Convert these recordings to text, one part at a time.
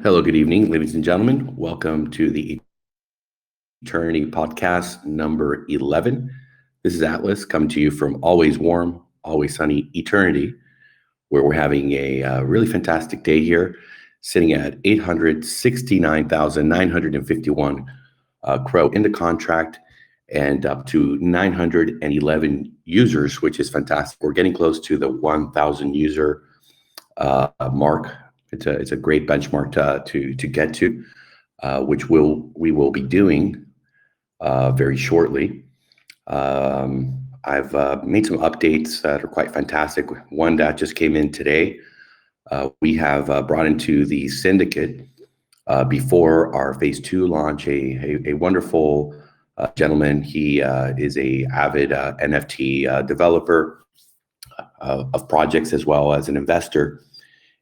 Hello, good evening, ladies and gentlemen. Welcome to the Eternity Podcast number 11. This is Atlas coming to you from always warm, always sunny Eternity, where we're having a really fantastic day here, sitting at 869,951 Crow in the contract and up to 911 users, which is fantastic. We're getting close to the 1,000 user mark. It's a great benchmark to get to, which we will be doing very shortly. I've made some updates that are quite fantastic. One that just came in today. We have brought into the syndicate before our phase 2 launch a wonderful gentleman. He is a avid NFT developer of projects as well as an investor.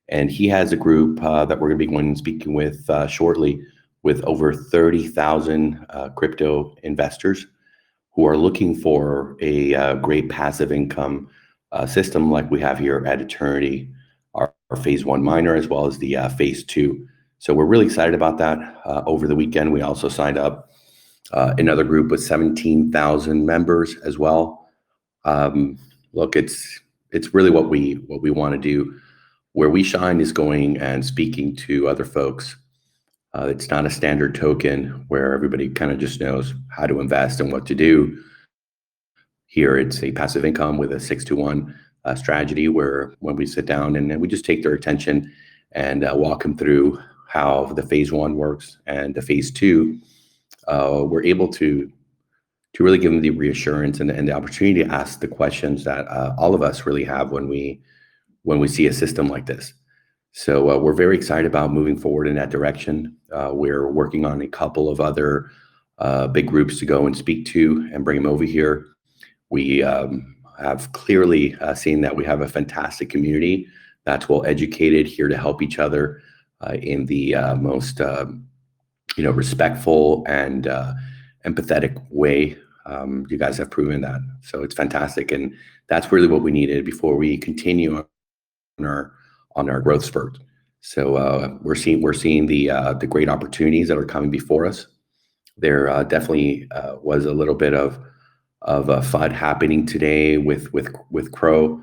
And he has a group that we're going to be going and speaking with shortly, with over 30,000 crypto investors who are looking for a great passive income system like we have here at Eternity, our phase 1 miner, as well as the phase 2. So we're really excited about that. Over the weekend, we also signed up another group with 17,000 members as well. Look, it's really what we want to do. Where we shine is going and speaking to other folks. It's not a standard token where everybody kind of just knows how to invest and what to do. Here, it's a passive income with a 6-to-1 strategy where when we sit down and we just take their attention and walk them through how the phase 1 works and the phase 2, we're able to really give them the reassurance and the opportunity to ask the questions that all of us really have when we see a system like this. So we're very excited about moving forward in that direction. We're working on a couple of other big groups to go and speak to and bring them over here. We have clearly seen that we have a fantastic community that's well educated, here to help each other in the most respectful and empathetic way. You guys have proven that, so it's fantastic, and that's really what we needed before we continue on our growth spurt. So we're seeing the great opportunities that are coming before us. There definitely was a little bit of a FUD happening today with Crow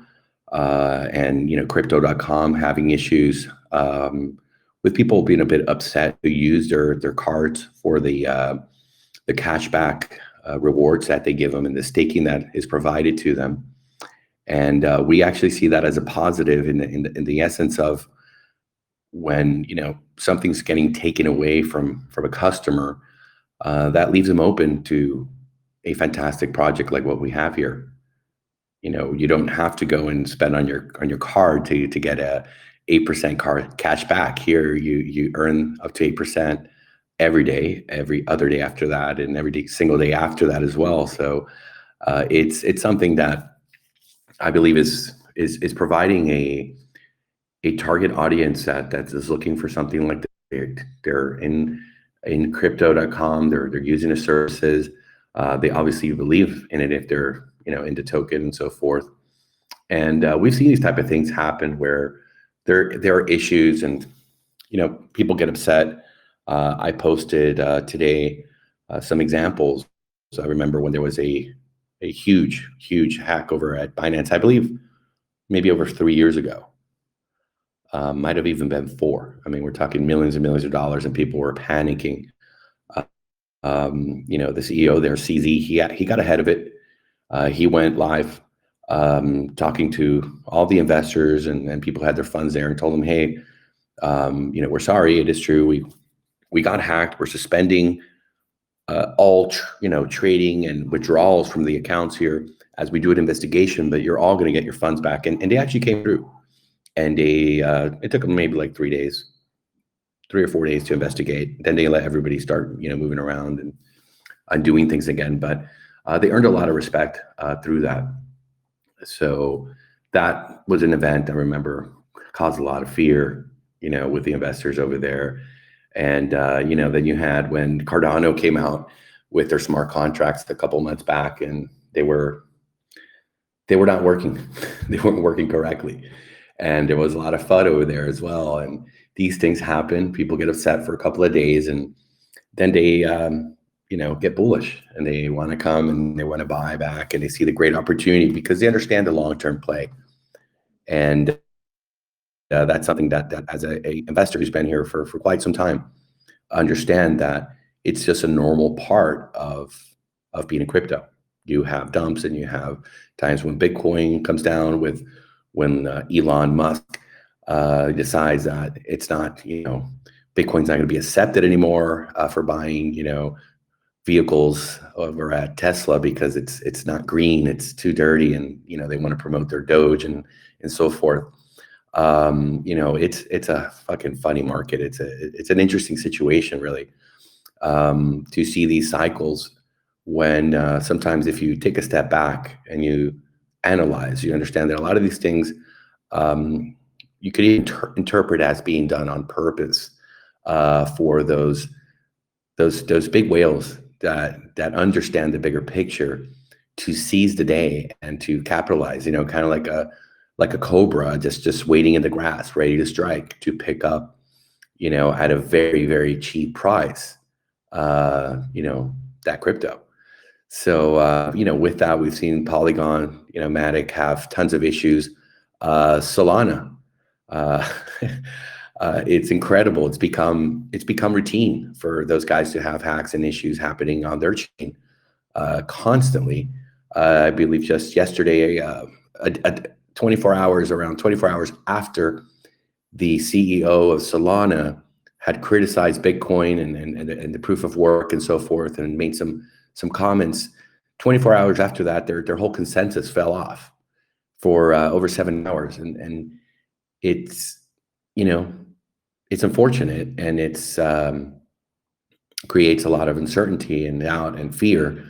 and crypto.com having issues with people being a bit upset who use their cards for the cashback rewards that they give them and the staking that is provided to them. And we actually see that as a positive in the essence of when something's getting taken away from a customer, that leaves them open to a fantastic project like what we have here. You don't have to go and spend on your card to get a 8% card cash back. Here you earn up to 8% every day, every other day after that, and single day after that as well. So it's something that I believe is providing a target audience that is looking for something like that. They're in crypto.com. They're using the services. They obviously believe in it if they're into token and so forth. And we've seen these type of things happen where there are issues and people get upset. I posted today some examples. So I remember when there was a huge hack over at Binance, I believe maybe over 3 years ago. Might have even been 4. I mean, we're talking millions and millions of dollars, and people were panicking. The CEO there, CZ, he got ahead of it. He went live talking to all the investors and people who had their funds there and told them, hey, we're sorry, it is true. We got hacked. We're suspending all trading and withdrawals from the accounts here as we do an investigation, but you're all going to get your funds back. And they actually came through, and it took them maybe like 3 or 4 days to investigate. Then they let everybody start moving around and doing things again. But they earned a lot of respect through that. So that was an event I remember caused a lot of fear with the investors over there. And then you had when Cardano came out with their smart contracts a couple months back, and they were not working. They weren't working correctly. and there was a lot of FUD over there as well. And these things happen. People get upset for a couple of days, and then they, get bullish, and they want to come and they want to buy back, and they see the great opportunity because they understand the long-term play. And that's something that as a investor who's been here for quite some time, understand that it's just a normal part of being a crypto. You have dumps and you have times when Bitcoin comes down, with when Elon Musk decides that it's not, Bitcoin's not going to be accepted anymore for buying, vehicles over at Tesla because it's not green, it's too dirty, and they want to promote their Doge and so forth. It's a fucking funny market. It's an interesting situation, really, to see these cycles when sometimes if you take a step back and you analyze, you understand that a lot of these things you could interpret as being done on purpose for those big whales that understand the bigger picture, to seize the day and to capitalize. Kind of like a cobra just waiting in the grass, ready to strike, to pick up, at a very, very cheap price, that crypto. So, with that, we've seen Polygon, Matic have tons of issues. Solana, uh, it's incredible. It's become routine for those guys to have hacks and issues happening on their chain constantly. I believe just yesterday, around 24 hours after the CEO of Solana had criticized Bitcoin and the proof of work and so forth, and made some comments. 24 hours after that, their whole consensus fell off for over 7 hours, and it's it's unfortunate, and it's creates a lot of uncertainty and doubt and fear.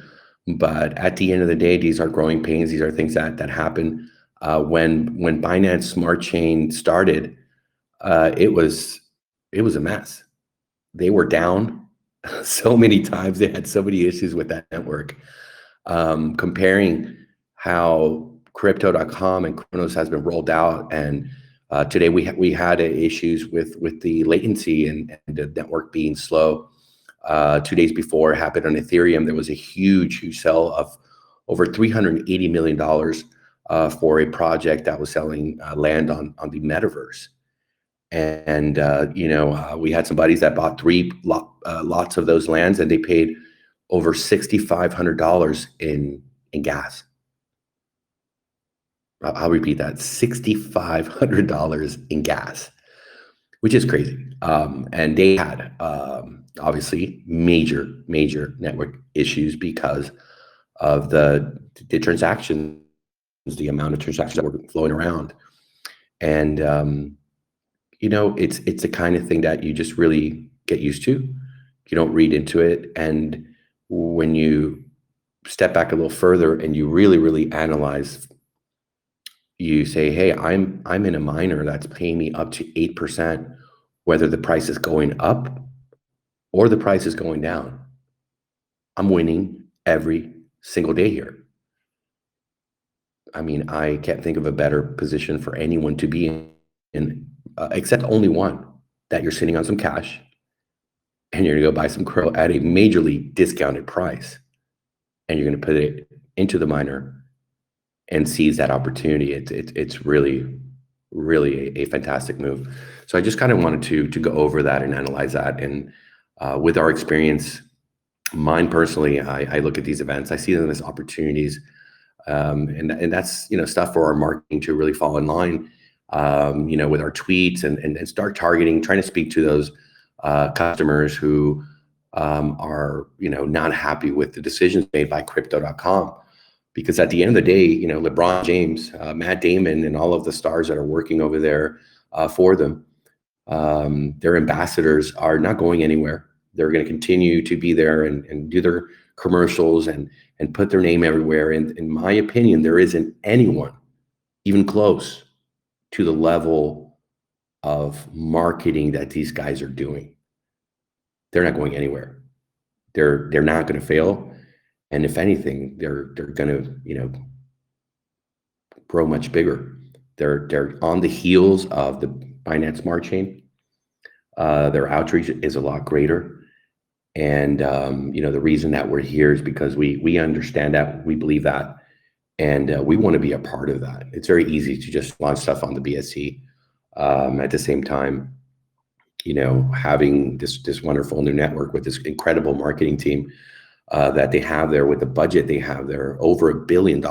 But at the end of the day, these are growing pains. These are things that happen. When Binance Smart Chain started, it was a mess. They were down so many times. They had so many issues with that network. Comparing how Crypto.com and Chronos has been rolled out, and today we had issues with the latency and the network being slow. 2 days before it happened on Ethereum, there was a huge sell of over $380 million for a project that was selling land on the metaverse. And we had some buddies that bought lots of those lands, and they paid over $6,500 in gas. I'll repeat that: $6,500 in gas, which is crazy. And they had obviously major network issues because of the transactions, the amount of transactions that were flowing around. And it's the kind of thing that you just really get used to. You don't read into it, and when you step back a little further and you really analyze, you say, hey, I'm in a miner that's paying me up to 8%, whether the price is going up or the price is going down. I'm winning every single day here. I mean, I can't think of a better position for anyone to be in, except only one: that you're sitting on some cash and you're gonna go buy some crow at a majorly discounted price, and you're gonna put it into the miner and seize that opportunity. It's really a fantastic move. So I just kind of wanted to go over that and analyze that. And with our experience, mine personally, I look at these events, I see them as opportunities, and that's stuff for our marketing to really fall in line, with our tweets, and start targeting, trying to speak to those customers who are not happy with the decisions made by Crypto.com. Because at the end of the day, LeBron James, Matt Damon, and all of the stars that are working over there for them, their ambassadors are not going anywhere. They're going to continue to be there and do their commercials and put their name everywhere. And in my opinion, there isn't anyone even close to the level of marketing that these guys are doing. They're not going anywhere. They're not going to fail. And if anything, they're going to, grow much bigger. They're on the heels of the Binance Smart Chain. Their outreach is a lot greater. And the reason that we're here is because we understand that, we believe that, and we want to be a part of that. It's very easy to just launch stuff on the BSC. At the same time, having this wonderful new network with this incredible marketing team that they have there, with the budget they have there, over $1 billion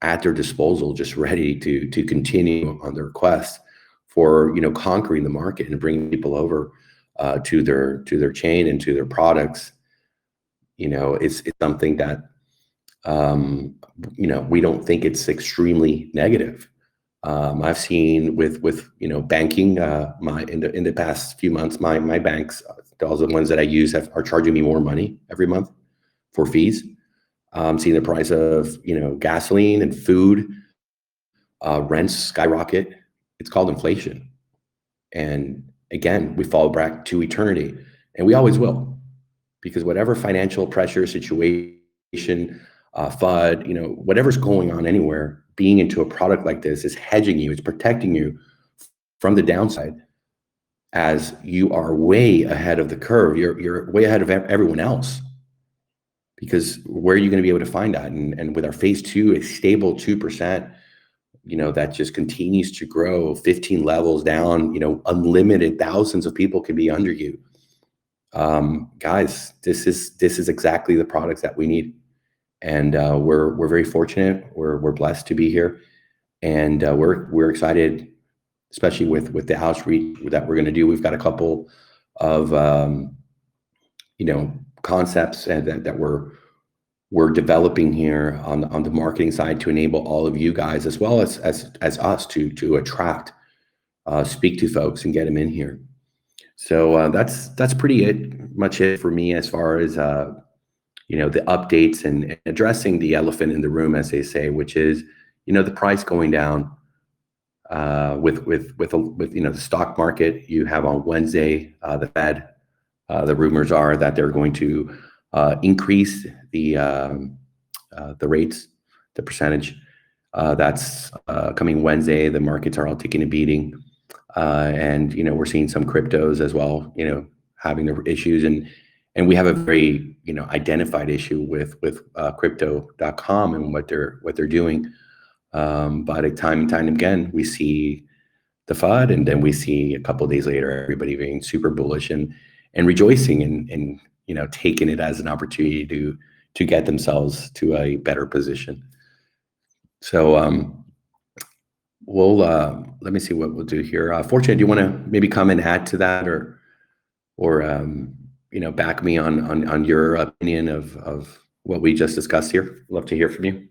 at their disposal, just ready to continue on their quest for conquering the market and bringing people over to their chain and to their products. It's something that we don't think it's extremely negative. I've seen with banking, in the past few months, my banks, all the ones that I use, are charging me more money every month for fees. Seeing the price of gasoline and food, rents skyrocket. It's called inflation, and again, we fall back to eternity, and we always will, because whatever financial pressure situation, FUD, whatever's going on anywhere, being into a product like this is hedging you, it's protecting you from the downside, as you are way ahead of the curve. You're way ahead of everyone else, because where are you going to be able to find that? And with our phase 2, a stable 2%, that just continues to grow, 15 levels down, unlimited, thousands of people can be under you. Guys, this is exactly the products that we need. And we're very fortunate. We're blessed to be here, and we're excited, especially with the outreach that we're going to do. We've got a couple of concepts that we're developing here on the marketing side to enable all of you guys, as well as us, to attract, speak to folks and get them in here. So that's pretty much it for me, as far as the updates and addressing the elephant in the room, as they say, which is the price going down. With the stock market, you have on Wednesday the Fed. The rumors are that they're going to increase the rates, the percentage. That's coming Wednesday. The markets are all taking a beating, and we're seeing some cryptos as well, having their issues, and we have a very identified issue with crypto.com and what they're doing. But time and time again, we see the FUD, and then we see a couple of days later everybody being super bullish and rejoicing and taking it as an opportunity to get themselves to a better position. So we'll let me see what we'll do here. Fortune, do you want to maybe come and add to that, or back me on your opinion of what we just discussed here? Love to hear from you.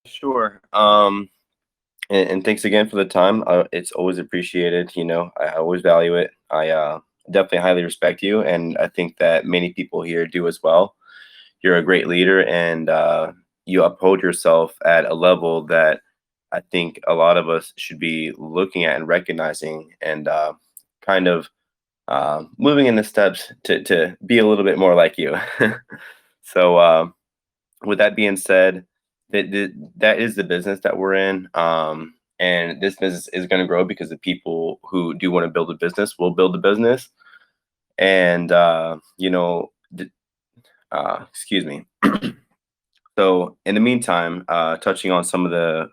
Sure. And thanks again for the time. It's always appreciated. I always value it. I definitely highly respect you, and I think that many people here do as well. You're a great leader, and you uphold yourself at a level that I think a lot of us should be looking at and recognizing, and kind of moving in the steps to be a little bit more like you. So with that being said, that is the business that we're in. And this business is going to grow because the people who do want to build a business will build a business. And, excuse me. So in the meantime, touching on some of the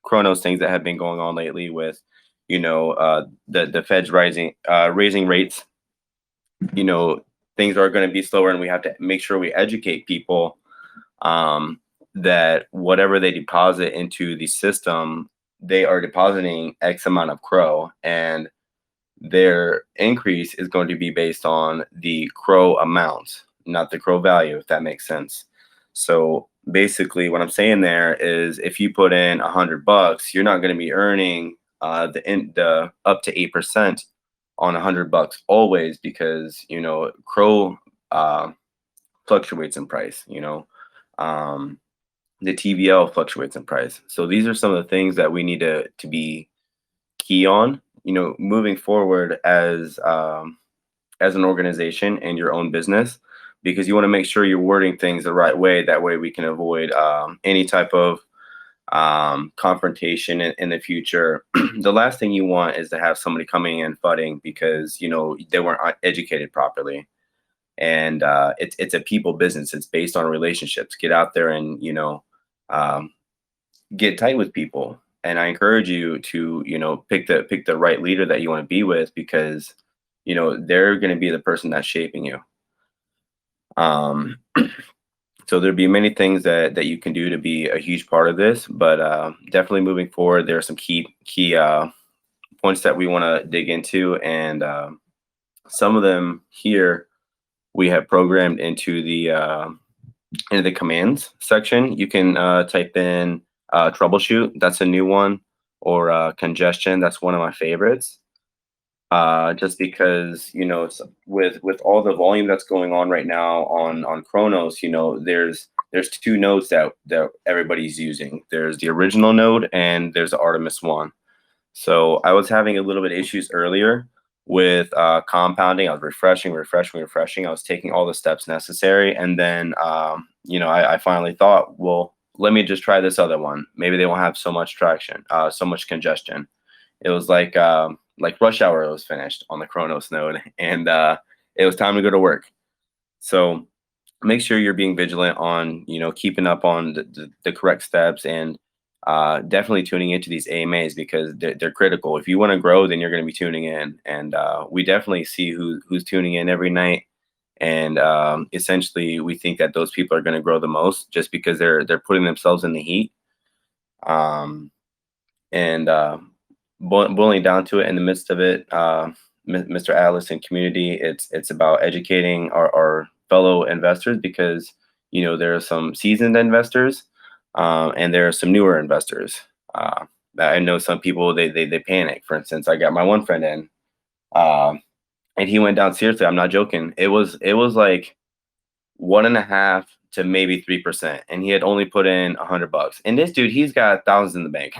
Chronos things that have been going on lately with, the Fed's raising rates, things are going to be slower, and we have to make sure we educate people that whatever they deposit into the system, they are depositing X amount of Crow, and their increase is going to be based on the Crow amount, not the Crow value, if that makes sense. So basically what I'm saying there is, if you put in $100, you're not going to be earning the up to 8% on $100 always, because Crow fluctuates in price. The TVL fluctuates in price. So these are some of the things that we need to be key on, moving forward as an organization and your own business, because you want to make sure you're wording things the right way. That way we can avoid any type of confrontation in the future. The last thing you want is to have somebody coming in fudding because they weren't educated properly. And it's a people business. It's based on relationships. Get out there and um, get tight with people. And I encourage you to pick the right leader that you want to be with, because they're going to be the person that's shaping you. Um, so there'd be many things that you can do to be a huge part of this, but definitely moving forward, there are some key points that we want to dig into, and some of them here we have programmed into the commands section. You can type in troubleshoot. That's a new one, or congestion. That's one of my favorites. Just because with all the volume that's going on right now on Chronos, there's two nodes that everybody's using. There's the original node and there's the Artemis one. So I was having a little bit issues earlier with compounding. I was refreshing. I was taking all the steps necessary, and then I finally thought, well, let me just try this other one. Maybe they won't have so much traction, so much congestion. It was like rush hour was finished on the Chronos node, and it was time to go to work. So make sure you're being vigilant on keeping up on the correct steps, and definitely tuning into these AMAs, because they're critical. If you want to grow, then you're going to be tuning in, and we definitely see who's tuning in every night. And essentially, we think that those people are going to grow the most, just because they're putting themselves in the heat. And boiling down to it, in the midst of it, Mr. Atlas and community, it's about educating our fellow investors, because there are some seasoned investors, and there are some newer investors. I know some people they panic. For instance, I got my one friend in, and he went down. Seriously, I'm not joking. It was like 1.5 to maybe 3%, and he had only put in $100. And this dude, he's got thousands in the bank,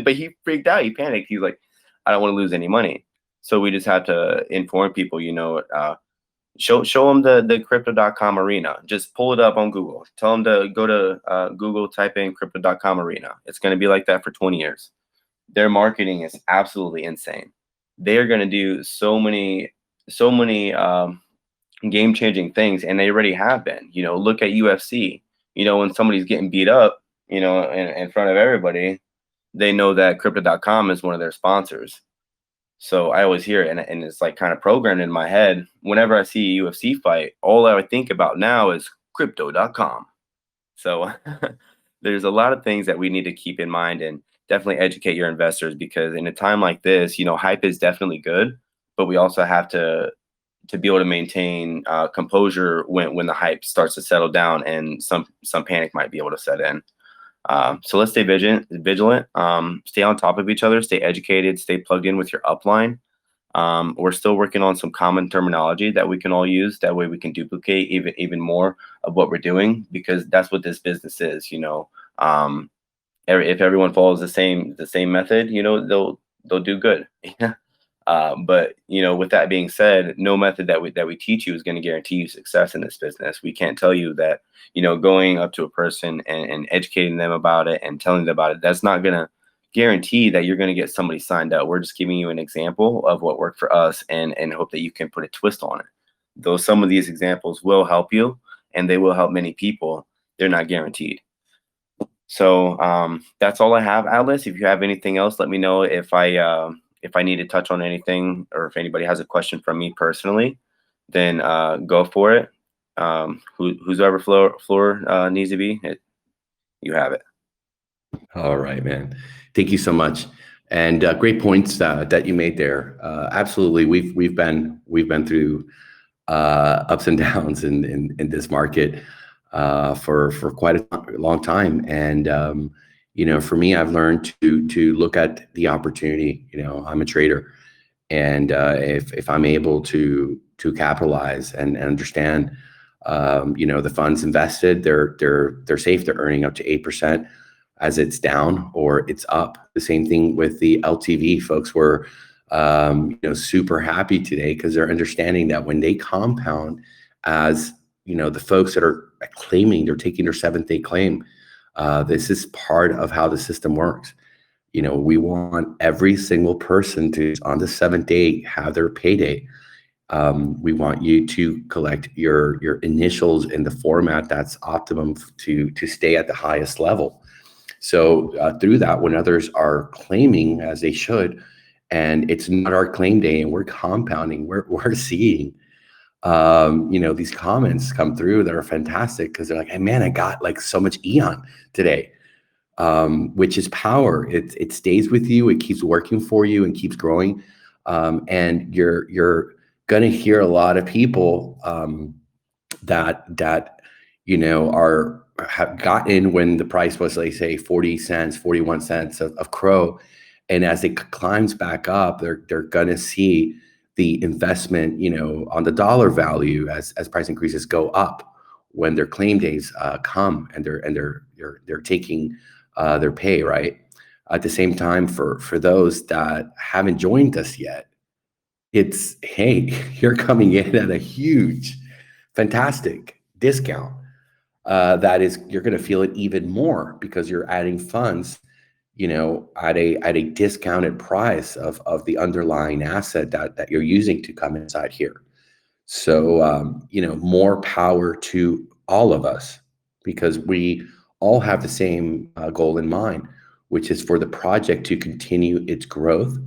but he freaked out. He panicked. He's like, I don't want to lose any money. So we just have to inform people. Show them the crypto.com arena. Just pull it up on Google. Tell them to go to Google, type in crypto.com arena. It's going to be like that for 20 years. Their marketing is absolutely insane. They are going to do so many game-changing things, and they already have been. Look at UFC. When somebody's getting beat up, in front of everybody, they know that crypto.com is one of their sponsors. So I always hear it, and it's like kind of programmed in my head. Whenever I see a UFC fight, all I would think about now is crypto.com. So there's a lot of things that we need to keep in mind, and definitely educate your investors, because in a time like this, hype is definitely good, but we also have to be able to maintain composure when the hype starts to settle down, and some panic might be able to set in. So let's stay vigilant, stay on top of each other, stay educated, stay plugged in with your upline. We're still working on some common terminology that we can all use. That way we can duplicate even more of what we're doing, because that's what this business is. If everyone follows the same method, they'll do good. But with that being said, no method that we teach you is going to guarantee you success in this business. We can't tell you that going up to a person and educating them about it and telling them about it, that's not going to guarantee that you're going to get somebody signed up. We're just giving you an example of what worked for us, and hope that you can put a twist on it. Though some of these examples will help you, and they will help many people, they're not guaranteed. So that's all I have, Atlas. If you have anything else, let me know. If I need to touch on anything, or if anybody has a question from me personally, then go for it. Whoever floor needs to be, you have it. All right, man. Thank you so much. And great points that you made there. Absolutely, we've been through ups and downs in this market for quite a long time. And for me, I've learned to look at the opportunity. I'm a trader, and if I'm able to capitalize and understand, the funds invested, they're safe. They're earning up to 8% as it's down or it's up. The same thing with the LTV. Folks were super happy today, because they're understanding that when they compound, as the folks that are claiming, they're taking their 7th day claim, This is part of how the system works. We want every single person to, on the seventh day, have their payday. We want you to collect your initials in the format that's optimum to stay at the highest level. So through that, when others are claiming, as they should, and it's not our claim day, and we're compounding, we're seeing these comments come through that are fantastic, because they're like, hey man, I got like so much eon today, which is power. It stays with you, it keeps working for you and keeps growing. And you're gonna hear a lot of people that have gotten when the price was, like, say 40 cents, 41 cents of Crow, and as it climbs back up, they're gonna see the investment, on the dollar value as price increases go up, when their claim days come, and they're taking their pay, right? At the same time, for those that haven't joined us yet, it's, hey, you're coming in at a huge, fantastic discount. That is, you're going to feel it even more because you're adding funds, at a discounted price of the underlying asset that you're using to come inside here. So, more power to all of us, because we all have the same goal in mind, which is for the project to continue its growth,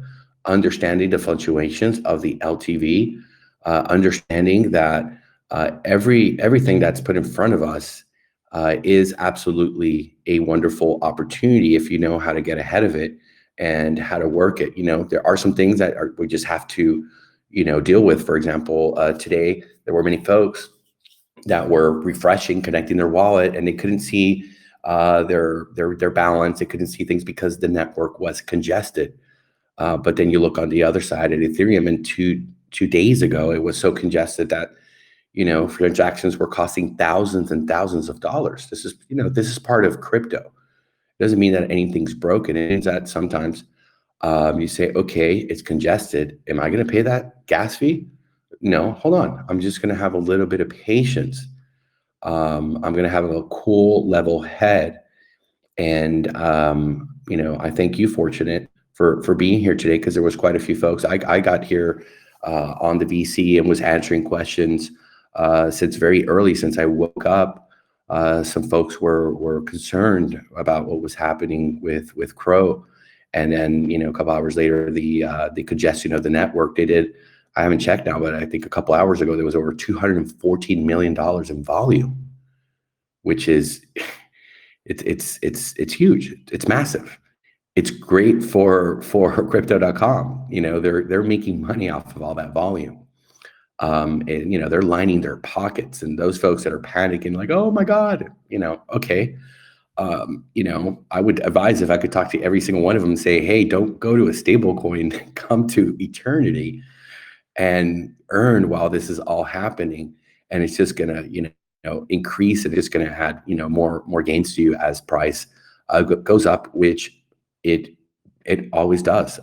understanding the fluctuations of the LTV, understanding that everything that's put in front of us is absolutely a wonderful opportunity if you know how to get ahead of it and how to work it. There are some things that we just have to deal with. For example, today there were many folks that were refreshing, connecting their wallet, and they couldn't see their balance. They couldn't see things because the network was congested. But then you look on the other side at Ethereum, and two days ago it was so congested that transactions were costing thousands and thousands of dollars. This is part of crypto. It doesn't mean that anything's broken. It means that sometimes you say, okay, it's congested. Am I going to pay that gas fee? No, hold on. I'm just going to have a little bit of patience. I'm going to have a cool, level head. And, I think you fortunate for being here today, because there was quite a few folks. I got here on the VC and was answering questions since very early, since I woke up. Some folks were concerned about what was happening with Crow. And then, a couple hours later, the congestion of the network, I haven't checked now, but I think a couple hours ago, there was over $214 million in volume, which is, it's huge. It's massive. It's great for crypto.com. They're making money off of all that volume. And they're lining their pockets, and those folks that are panicking, like, oh my God, okay. I would advise, if I could talk to every single one of them and say, hey, don't go to a stable coin, come to eternity and earn while this is all happening. And it's just gonna, increase, and it's gonna add, more gains to you as price goes up, which it always does.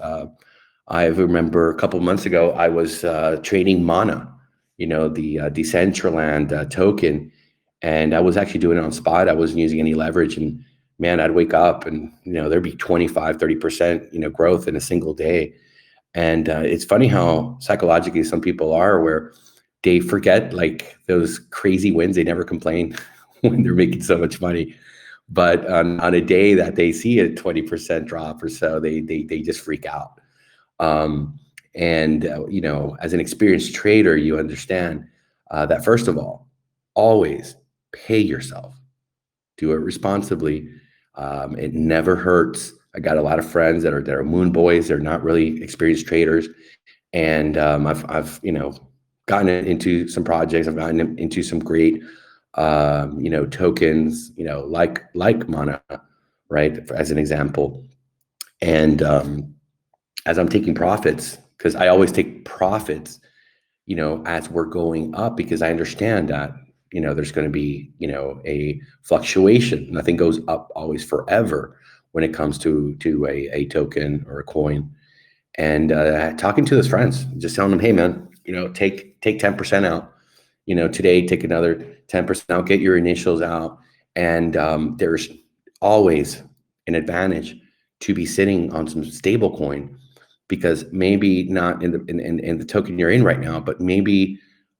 I remember a couple of months ago, I was trading Mana, the Decentraland token, and I was actually doing it on spot. I wasn't using any leverage, and man, I'd wake up and there'd be 25, 30% growth in a single day. And it's funny how psychologically some people are, where they forget, like, those crazy wins. They never complain when they're making so much money. But on a day that they see a 20% drop or so, they just freak out. And as an experienced trader, you understand that, first of all, always pay yourself. Do it responsibly. It never hurts. I got a lot of friends that are moon boys. They're not really experienced traders, and I've gotten into some projects. I've gotten into some great tokens, like Mana, right, as an example. And as I'm taking profits, because I always take profits, as we're going up, because I understand that there's going to be a fluctuation. Nothing goes up always forever when it comes to a token or a coin. And talking to those friends, just telling them, hey man, take 10% out. Today, take another 10% out, get your initials out. And there's always an advantage to be sitting on some stable coin, because maybe not in the token you're in right now, but maybe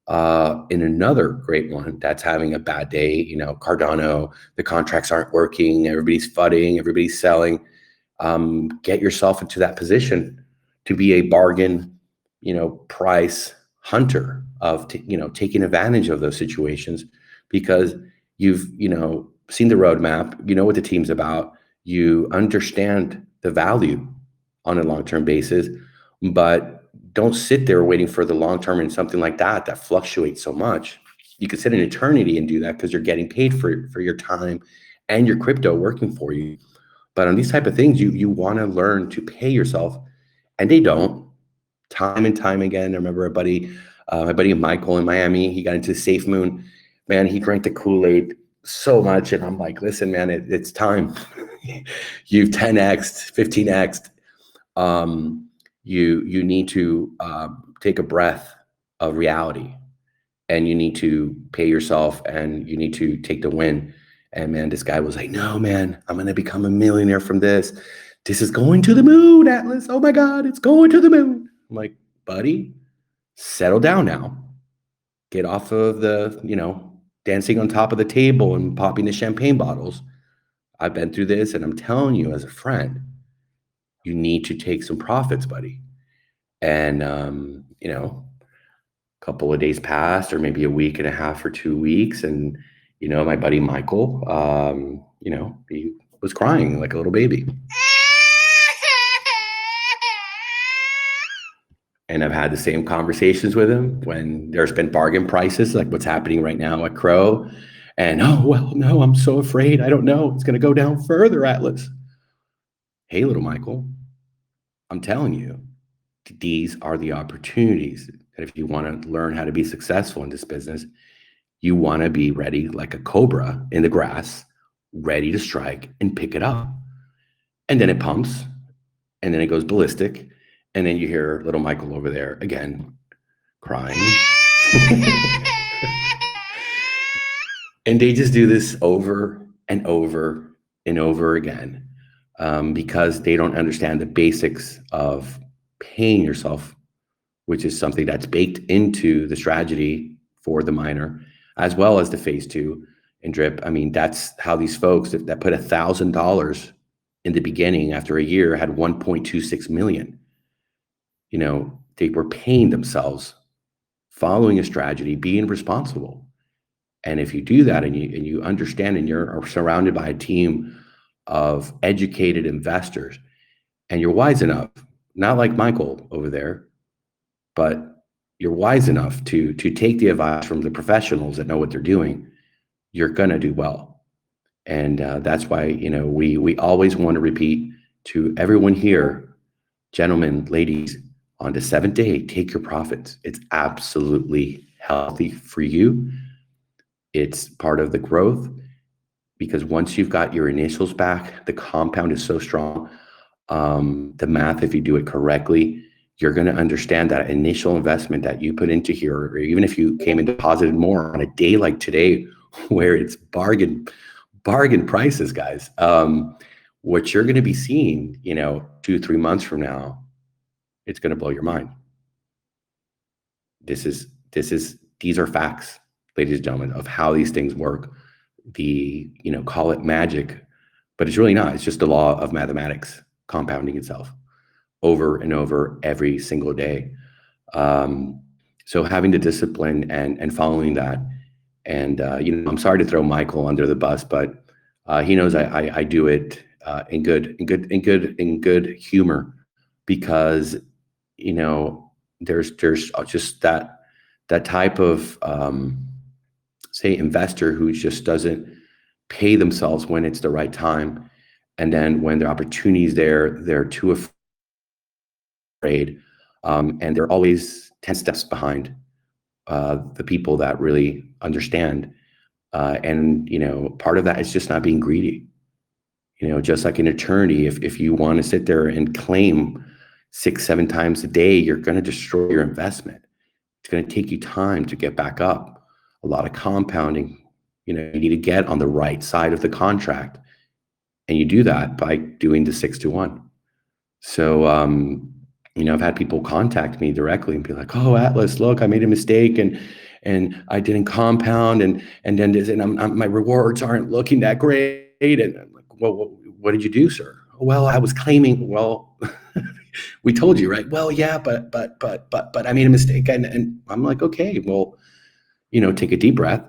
in another great one that's having a bad day. Cardano, the contracts aren't working, everybody's fudding, everybody's selling. Get yourself into that position to be a bargain, price hunter of, taking advantage of those situations, because you've, seen the roadmap, you know what the team's about, you understand the value on a long-term basis, but don't sit there waiting for the long-term in something like that fluctuates so much. You could sit an eternity and do that because you're getting paid for your time and your crypto working for you. But on these type of things, you want to learn to pay yourself, and they don't. Time and time again. I remember my buddy Michael in Miami. He got into Safe Moon. Man, he drank the Kool-Aid so much, and I'm like, listen, man, it's time. You've 10x, 15x. You need to take a breath of reality, and you need to pay yourself, and you need to take the win. And man, this guy was like, no, man, I'm going to become a millionaire from this. This is going to the moon, Atlas. Oh my God, it's going to the moon. I'm like, buddy, settle down now. Get off of the, dancing on top of the table and popping the champagne bottles. I've been through this, and I'm telling you as a friend, you need to take some profits, buddy. And, a couple of days passed, or maybe a week and a half or 2 weeks. And, my buddy Michael, he was crying like a little baby. And I've had the same conversations with him when there's been bargain prices, like what's happening right now at Crow. And, oh, well, no, I'm so afraid. I don't know. It's going to go down further, Atlas. Hey, little Michael, I'm telling you, these are the opportunities that if you want to learn how to be successful in this business, you want to be ready like a cobra in the grass, ready to strike and pick it up. And then it pumps, and then it goes ballistic. And then you hear little Michael over there again crying. And they just do this over and over and over again, because they don't understand the basics of paying yourself, which is something that's baked into the strategy for the miner, as well as the phase 2 and drip. I mean, that's how these folks that put $1,000 in the beginning after a year had 1.26 million. They were paying themselves, following a strategy, being responsible. And if you do that, and you understand, and you're surrounded by a team of educated investors, and you're wise enough, not like Michael over there, but you're wise enough to take the advice from the professionals that know what they're doing, you're going to do well. And that's why, we always want to repeat to everyone here, gentlemen, ladies, on the 7th day, take your profits. It's absolutely healthy for you. It's part of the growth, because once you've got your initials back, the compound is so strong. The math, if you do it correctly, you're going to understand that initial investment that you put into here, or even if you came and deposited more on a day like today, where it's bargain prices, guys, what you're going to be seeing, 2-3 months from now, it's going to blow your mind. These are facts, ladies and gentlemen, of how these things work. Call it magic, but it's really not. It's just the law of mathematics compounding itself over and over every single day. So having the discipline and following that, and I'm sorry to throw Michael under the bus, but he knows I do it in good humor, because there's just that type of say investor who just doesn't pay themselves when it's the right time, and then when the opportunity is there, they're too afraid, and they're always 10 steps behind the people that really understand. And part of that is just not being greedy. Just like an attorney, if you want to sit there and claim 6-7 times a day, you're going to destroy your investment. It's going to take you time to get back up. A lot of compounding. You need to get on the right side of the contract. And you do that by doing the 6 to 1. So, I've had people contact me directly and be like, "Oh, Atlas, look, I made a mistake and I didn't compound and then this, and my rewards aren't looking that great." And I'm like, "Well, what did you do, sir?" "Well, I was claiming." "Well, we told you, right?" "Well, yeah, but I made a mistake." And I'm like, "Okay, well, take a deep breath,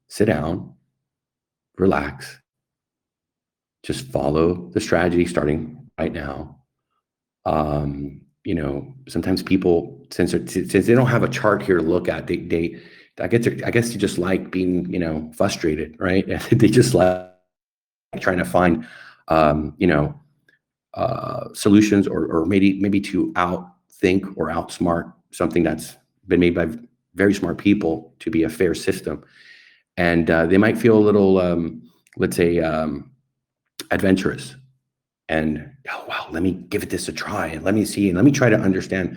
sit down, relax, just follow the strategy starting right now." Sometimes people, since they don't have a chart here to look at, they I guess they just like being, frustrated, right? They just like trying to find, um, you know, solutions, or maybe to outthink or outsmart something that's been made by very smart people to be a fair system. And they might feel a little, let's say, adventurous, and, "Oh, wow, let me give it this a try, and let me see, and let me try to understand."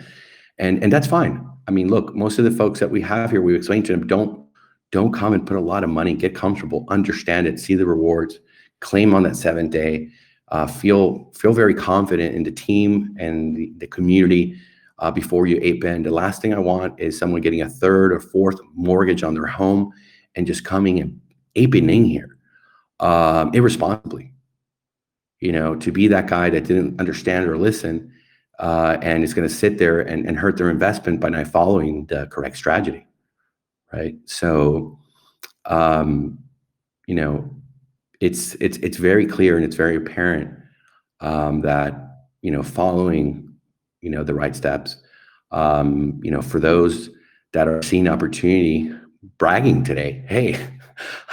And that's fine. I mean, look, most of the folks that we have here, we explain to them, don't come and put a lot of money. Get comfortable, understand it, see the rewards, claim on that 7th day, feel very confident in the team and the community, before you ape in. The last thing I want is someone getting a third or fourth mortgage on their home and just coming and aping in here, irresponsibly. To be that guy that didn't understand or listen, and is going to sit there and hurt their investment by not following the correct strategy, right? So, um, you know, it's very clear and it's very apparent, that following the right steps, for those that are seeing opportunity, bragging today, "Hey,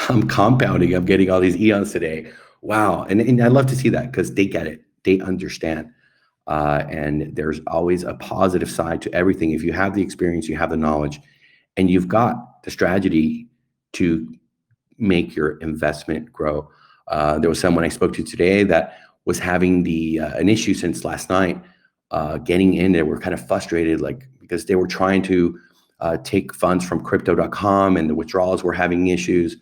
I'm compounding, I'm getting all these eons today. Wow." And I love to see that, because they get it, they understand. And there's always a positive side to everything. If you have the experience, you have the knowledge, and you've got the strategy to make your investment grow. There was someone I spoke to today that was having an issue since last night, getting in. They were kind of frustrated, like, because they were trying to take funds from crypto.com, and the withdrawals were having issues,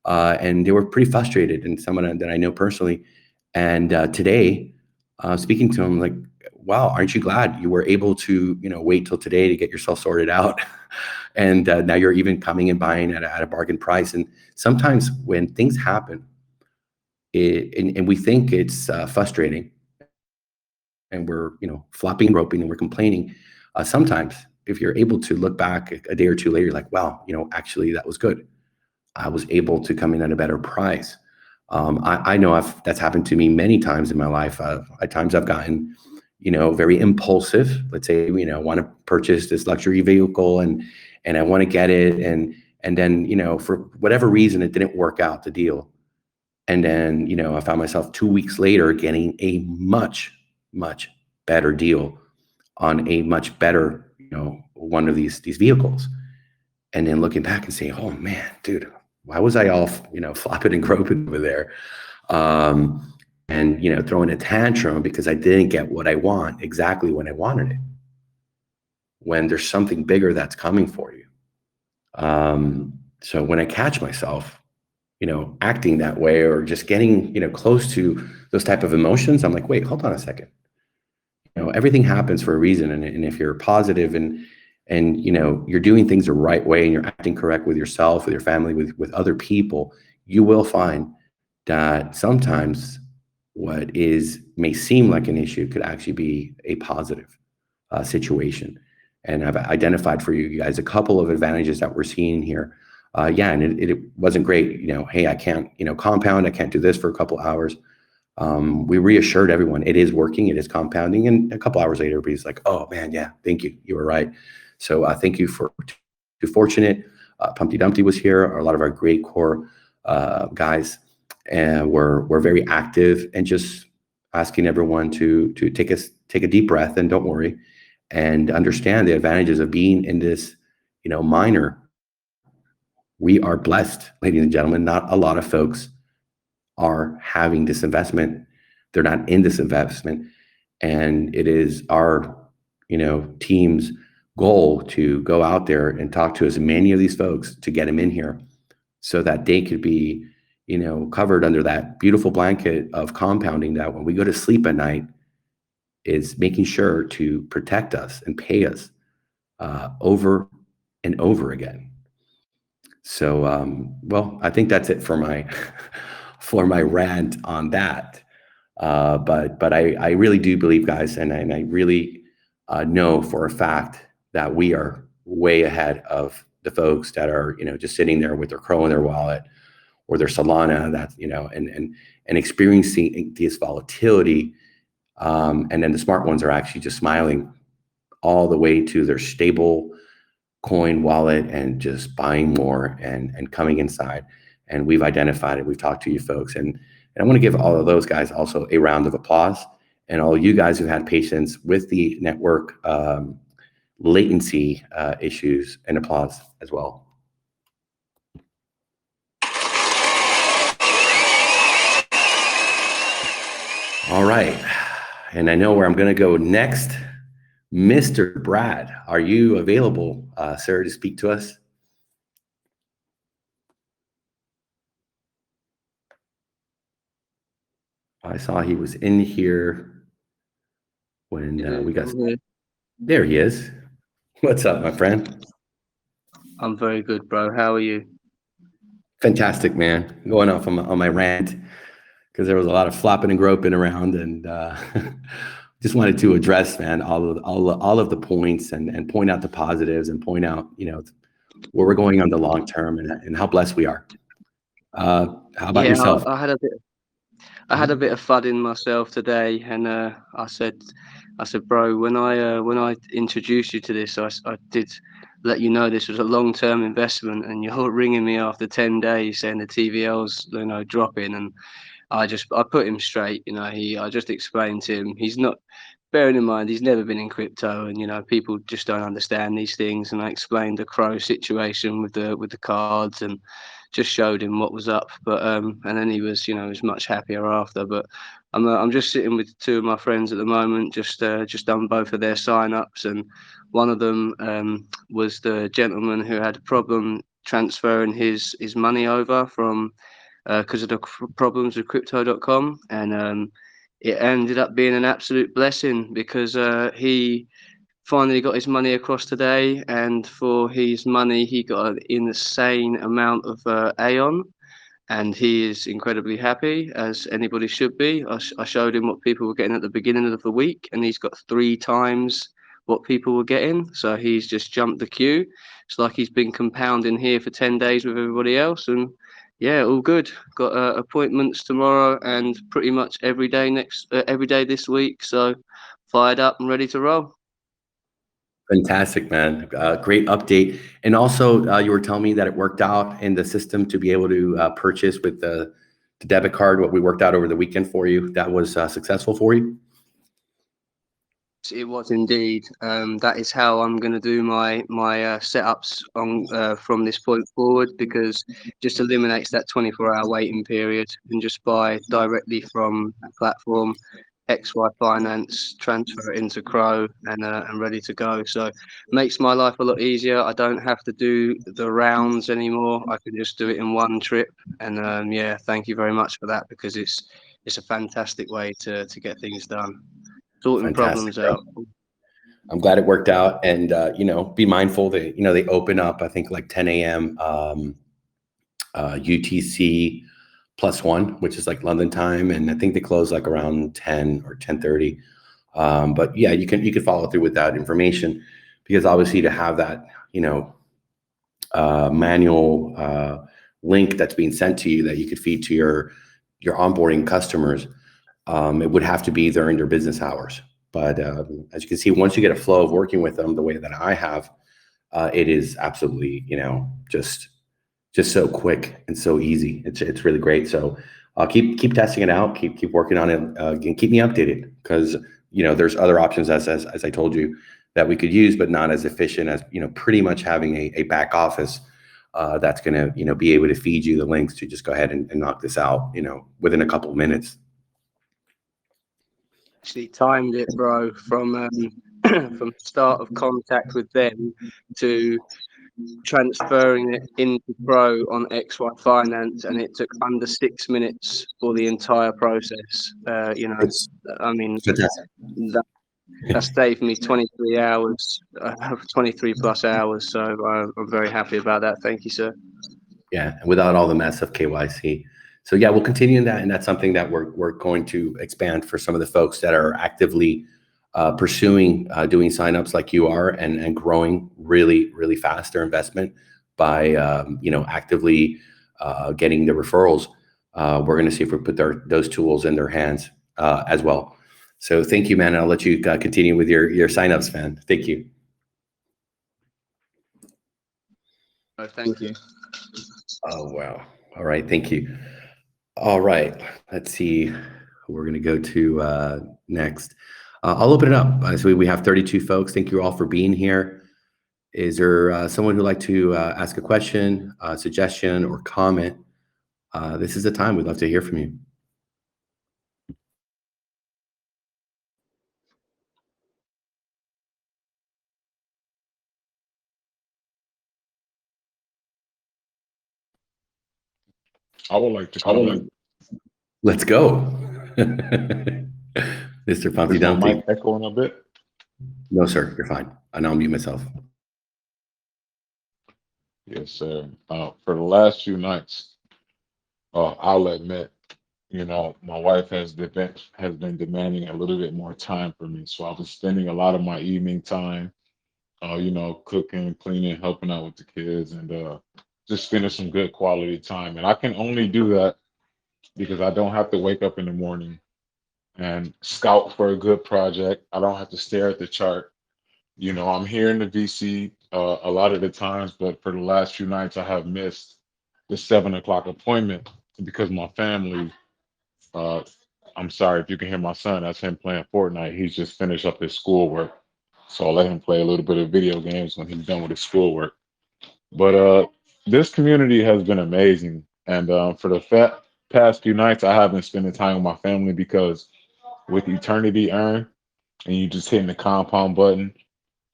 and they were pretty frustrated. And someone that I know personally, and today, speaking to him, like, "Wow, aren't you glad you were able to wait till today to get yourself sorted out?" And now you're even coming and buying at a bargain price. And sometimes when things happen, and we think it's frustrating, and we're flopping and roping and we're complaining, sometimes if you're able to look back a day or two later, you're like, "Wow, actually that was good. I was able to come in at a better price." I know that's happened to me many times in my life. At times I've gotten, very impulsive. Let's say, want to purchase this luxury vehicle, and I want to get it, and then, for whatever reason, it didn't work out, the deal. And then, I found myself 2 weeks later getting a much, much better deal on a much better, one of these vehicles. And then looking back and saying, "Oh man, dude, why was I all, flopping and groping over there?" Um, and throwing a tantrum because I didn't get what I want exactly when I wanted it, when there's something bigger that's coming for you. So when I catch myself, acting that way, or just getting, close to those type of emotions, I'm like, "Wait, hold on a second. Everything happens for a reason." And if you're positive, and you're doing things the right way, and you're acting correct with yourself, with your family, with other people, you will find that sometimes what may seem like an issue could actually be a positive situation. And I've identified for you guys a couple of advantages that we're seeing here. Yeah, and it wasn't great. Hey, I can't, compound. I can't do this for a couple hours. We reassured everyone it is working, it is compounding, and a couple hours later, everybody's like, "Oh man, yeah, thank you, you were right." So thank you for Too Fortunate. Pumpty Dumpty was here. A lot of our great core guys, and we're very active, and just asking everyone to take a deep breath, and don't worry, and understand the advantages of being in this minor. We are blessed, ladies and gentlemen. Not a lot of folks are having this investment. They're not in this investment. And it is our, team's goal to go out there and talk to as many of these folks to get them in here, so that they could be, covered under that beautiful blanket of compounding that when we go to sleep at night is making sure to protect us and pay us over and over again. So, well, I think that's it for my for my rant on that. But I really do believe, guys, and I really know for a fact that we are way ahead of the folks that are just sitting there with their Crow in their wallet or their Solana, that and experiencing this volatility, and then the smart ones are actually just smiling all the way to their stable coin wallet and just buying more and coming inside. And we've identified it. We've talked to you folks, and I want to give all of those guys also a round of applause, and all you guys who had patience with the network latency issues, and applause as well. All right, and I know where I'm going to go next. Mr. Brad, are you available, sir, to speak to us? I saw he was in here when we got. There he is. What's up, my friend? I'm very good, bro. How are you? Fantastic, man. Going off on my rant because there was a lot of flopping and groping around, and just wanted to address, man, all of the points and point out the positives and point out, where we're going on the long term and how blessed we are. How about yourself? I had a bit of fun in myself today, and I said, bro, when I introduced you to this, I did let you know this was a long-term investment, and you're ringing me after 10 days saying the TVL's dropping, and I put him straight. I just explained to him he's not. Bearing in mind, he's never been in crypto, and people just don't understand these things. And I explained the Crow situation with the cards, and just showed him what was up. But and then he was much happier after. But I'm just sitting with two of my friends at the moment, just done both of their sign-ups, and one of them was the gentleman who had a problem transferring his money over from because of the problems with crypto.com, and it ended up being an absolute blessing because he finally got his money across today, and for his money he got an insane amount of Aeon, and he is incredibly happy, as anybody should be. I showed him what people were getting at the beginning of the week, and he's got 3 times what people were getting, so he's just jumped the queue. It's like he's been compounding here for 10 days with everybody else, and yeah, all good. Got appointments tomorrow and pretty much every day this week, so fired up and ready to roll. Fantastic, man. Great update. And also, you were telling me that it worked out in the system to be able to purchase with the debit card, what we worked out over the weekend for you. That was successful for you? It was indeed. That is how I'm going to do my setups on from this point forward, because just eliminates that 24-hour waiting period and just buy directly from the platform, XY Finance, transfer it into Crow, and ready to go. So makes my life a lot easier. I don't have to do the rounds anymore. I can just do it in one trip. And yeah, thank you very much for that, because it's a fantastic way to get things done. Sorting problems out. I'm glad it worked out, and be mindful that they open up, I think, like 10 a.m. UTC +1, which is like London time, and I think they close like around 10 or 10:30. But yeah, you can follow through with that information, because obviously to have that manual link that's being sent to you that you could feed to your onboarding customers. It would have to be during their business hours. But as you can see, once you get a flow of working with them the way that I have, it is absolutely, just so quick and so easy. It's really great. So I'll keep testing it out, keep working on it, and keep me updated, because there's other options as I told you that we could use, but not as efficient as pretty much having a back office that's going to be able to feed you the links to just go ahead and knock this out within a couple of minutes. Actually timed it, bro, from from start of contact with them to transferring it into Pro on XY Finance, and it took under 6 minutes for the entire process. It's I mean, fantastic. that's saved me 23 hours, 23 plus hours. So I'm very happy about that. Thank you, sir. Yeah, and without all the mess of KYC. So yeah, we'll continue in that, and that's something that we're going to expand for some of the folks that are actively pursuing doing signups like you are, and growing really fast their investment by actively getting the referrals. We're going to see if we put those tools in their hands as well. So thank you, man. I'll let you continue with your signups, man. Thank you. Oh, thank you. Oh, wow. All right. Thank you. All right. Let's see who we're going to go to next. I'll open it up. So we have 32 folks. Thank you all for being here. Is there someone who'd like to ask a question, suggestion, or comment? This is the time. We'd love to hear from you. I would like to comment. Let's go. Mr. Pumpy Is my Dumpty. mic echoing a bit? No, sir. You're fine. I'll mute myself. Yes, sir. For the last few nights, I'll admit, my wife has been demanding a little bit more time from me. So I've been spending a lot of my evening time, cooking, cleaning, helping out with the kids, and just spending some good quality time. And I can only do that because I don't have to wake up in the morning and scout for a good project. I don't have to stare at the chart. I'm here in the VC a lot of the times, but for the last few nights, I have missed the 7 o'clock appointment because my family. I'm sorry if you can hear my son. That's him playing Fortnite. He's just finished up his schoolwork, so I'll let him play a little bit of video games when he's done with his schoolwork. But this community has been amazing, and for the past few nights, I have been spending time with my family because with Eternity Earn, and you just hitting the compound button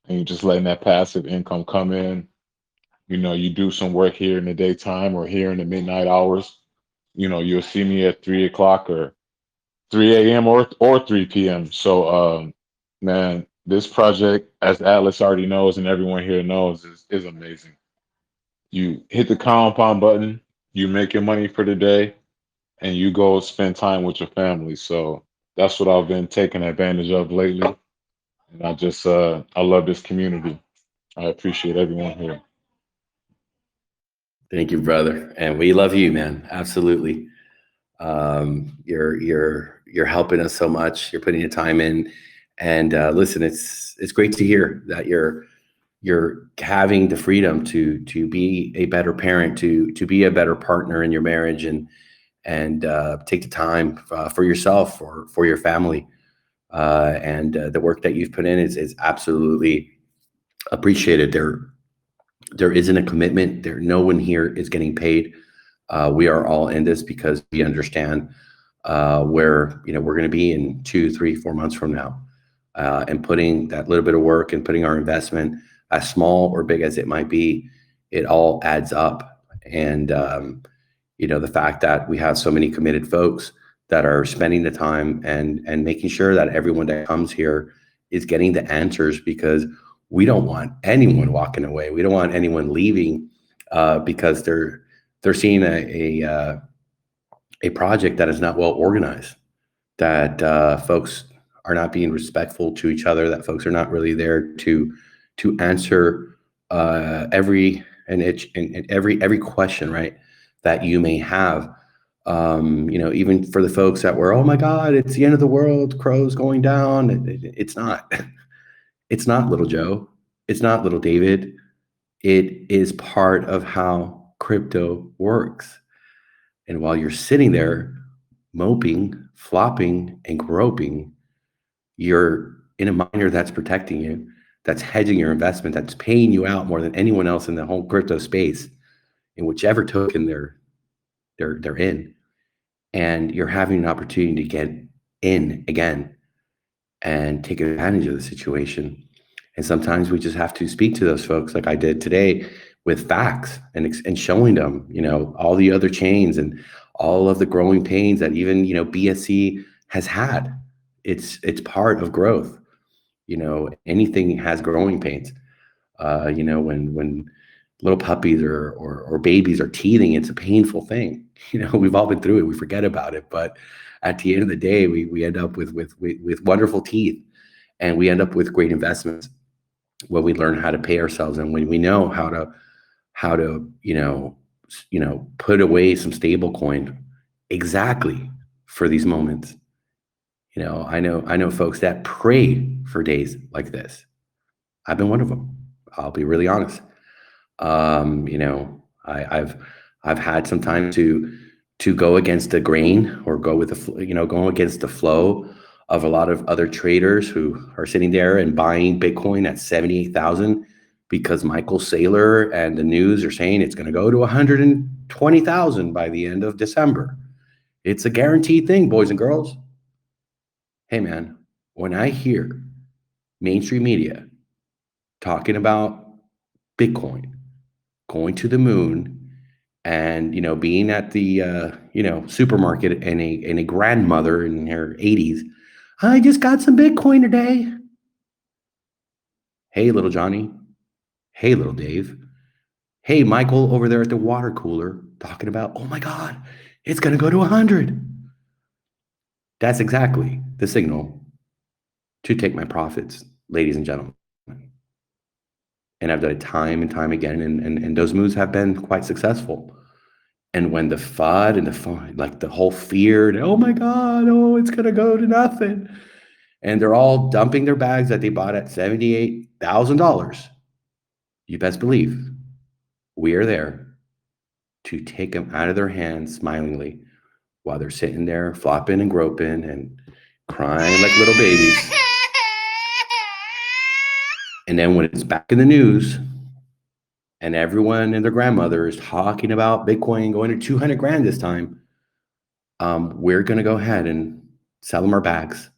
and you're just letting that passive income come in. You do some work here in the daytime or here in the midnight hours. You'll see me at 3 o'clock or 3 a.m. or 3 p.m. So, man, this project, as Atlas already knows and everyone here knows, is amazing. You hit the compound button, you make your money for the day, and you go spend time with your family. So that's what I've been taking advantage of lately. And I love this community. I appreciate everyone here. Thank you, brother. And we love you, man. Absolutely. You're helping us so much. You're putting your time in, and listen, it's great to hear that you're having the freedom to be a better parent, to be a better partner in your marriage, and take the time for yourself or for your family. And the work that you've put in is absolutely appreciated. There isn't a commitment there. No one here is getting paid. We are all in this because we understand where we're going to be in 2, 3, 4 months from now, and putting that little bit of work and putting our investment, as small or big as it might be, it all adds up. And the fact that we have so many committed folks that are spending the time and making sure that everyone that comes here is getting the answers, because we don't want anyone walking away. We don't want anyone leaving because they're seeing a project that is not well organized, that folks are not being respectful to each other, that folks are not really there to answer every question, right, that you may have. Even for the folks that were, oh my God, it's the end of the world, crow's going down. It's not. It's not, little Joe. It's not, little David. It is part of how crypto works. And while you're sitting there moping, flopping, and groping, you're in a miner that's protecting you, that's hedging your investment, that's paying you out more than anyone else in the whole crypto space, in whichever token they're in. And you're having an opportunity to get in again and take advantage of the situation. And sometimes we just have to speak to those folks, like I did today with facts and showing them, all the other chains and all of the growing pains that even, BSC has had. It's part of growth. Anything has growing pains. When little puppies or babies are teething, it's a painful thing. We've all been through it. We forget about it, but at the end of the day, we end up with wonderful teeth, and we end up with great investments when we learn how to pay ourselves, and when we know how to put away some stable coin exactly for these moments. I know folks that pray for days like this. I've been one of them. I'll be really honest. I've had some time to go against the grain, or go with go against the flow of a lot of other traders who are sitting there and buying Bitcoin at 78,000 because Michael Saylor and the news are saying it's going to go to 120,000 by the end of December. It's a guaranteed thing, boys and girls. Hey man, when I hear mainstream media talking about Bitcoin going to the moon, and being at the supermarket, and a grandmother in her 80s, I just got some Bitcoin today. Hey, little Johnny. Hey, little Dave. Hey, Michael over there at the water cooler talking about, oh my God, it's going to go to 100. That's exactly the signal to take my profits, ladies and gentlemen. And I've done it time and time again, and those moves have been quite successful. And when the FUD and the fun, like the whole fear, and, oh my God, it's going to go to nothing, and they're all dumping their bags that they bought at $78,000, you best believe we are there to take them out of their hands smilingly while they're sitting there flopping and groping and crying like little babies. And then when it's back in the news and everyone and their grandmother is talking about Bitcoin going to 200 grand this time, we're going to go ahead and sell them our bags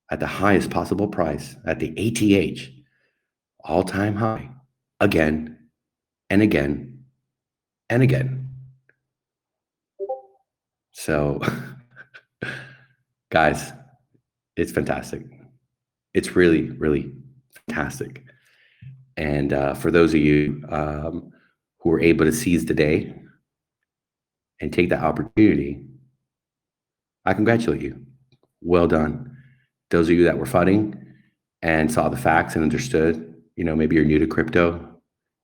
at the highest possible price, at the ATH, all-time high, again and again and again. So, guys, it's fantastic. It's really, really fantastic. And for those of you who are able to seize the day and take the opportunity, I congratulate you. Well done. Those of you that were fighting and saw the facts and understood, maybe you're new to crypto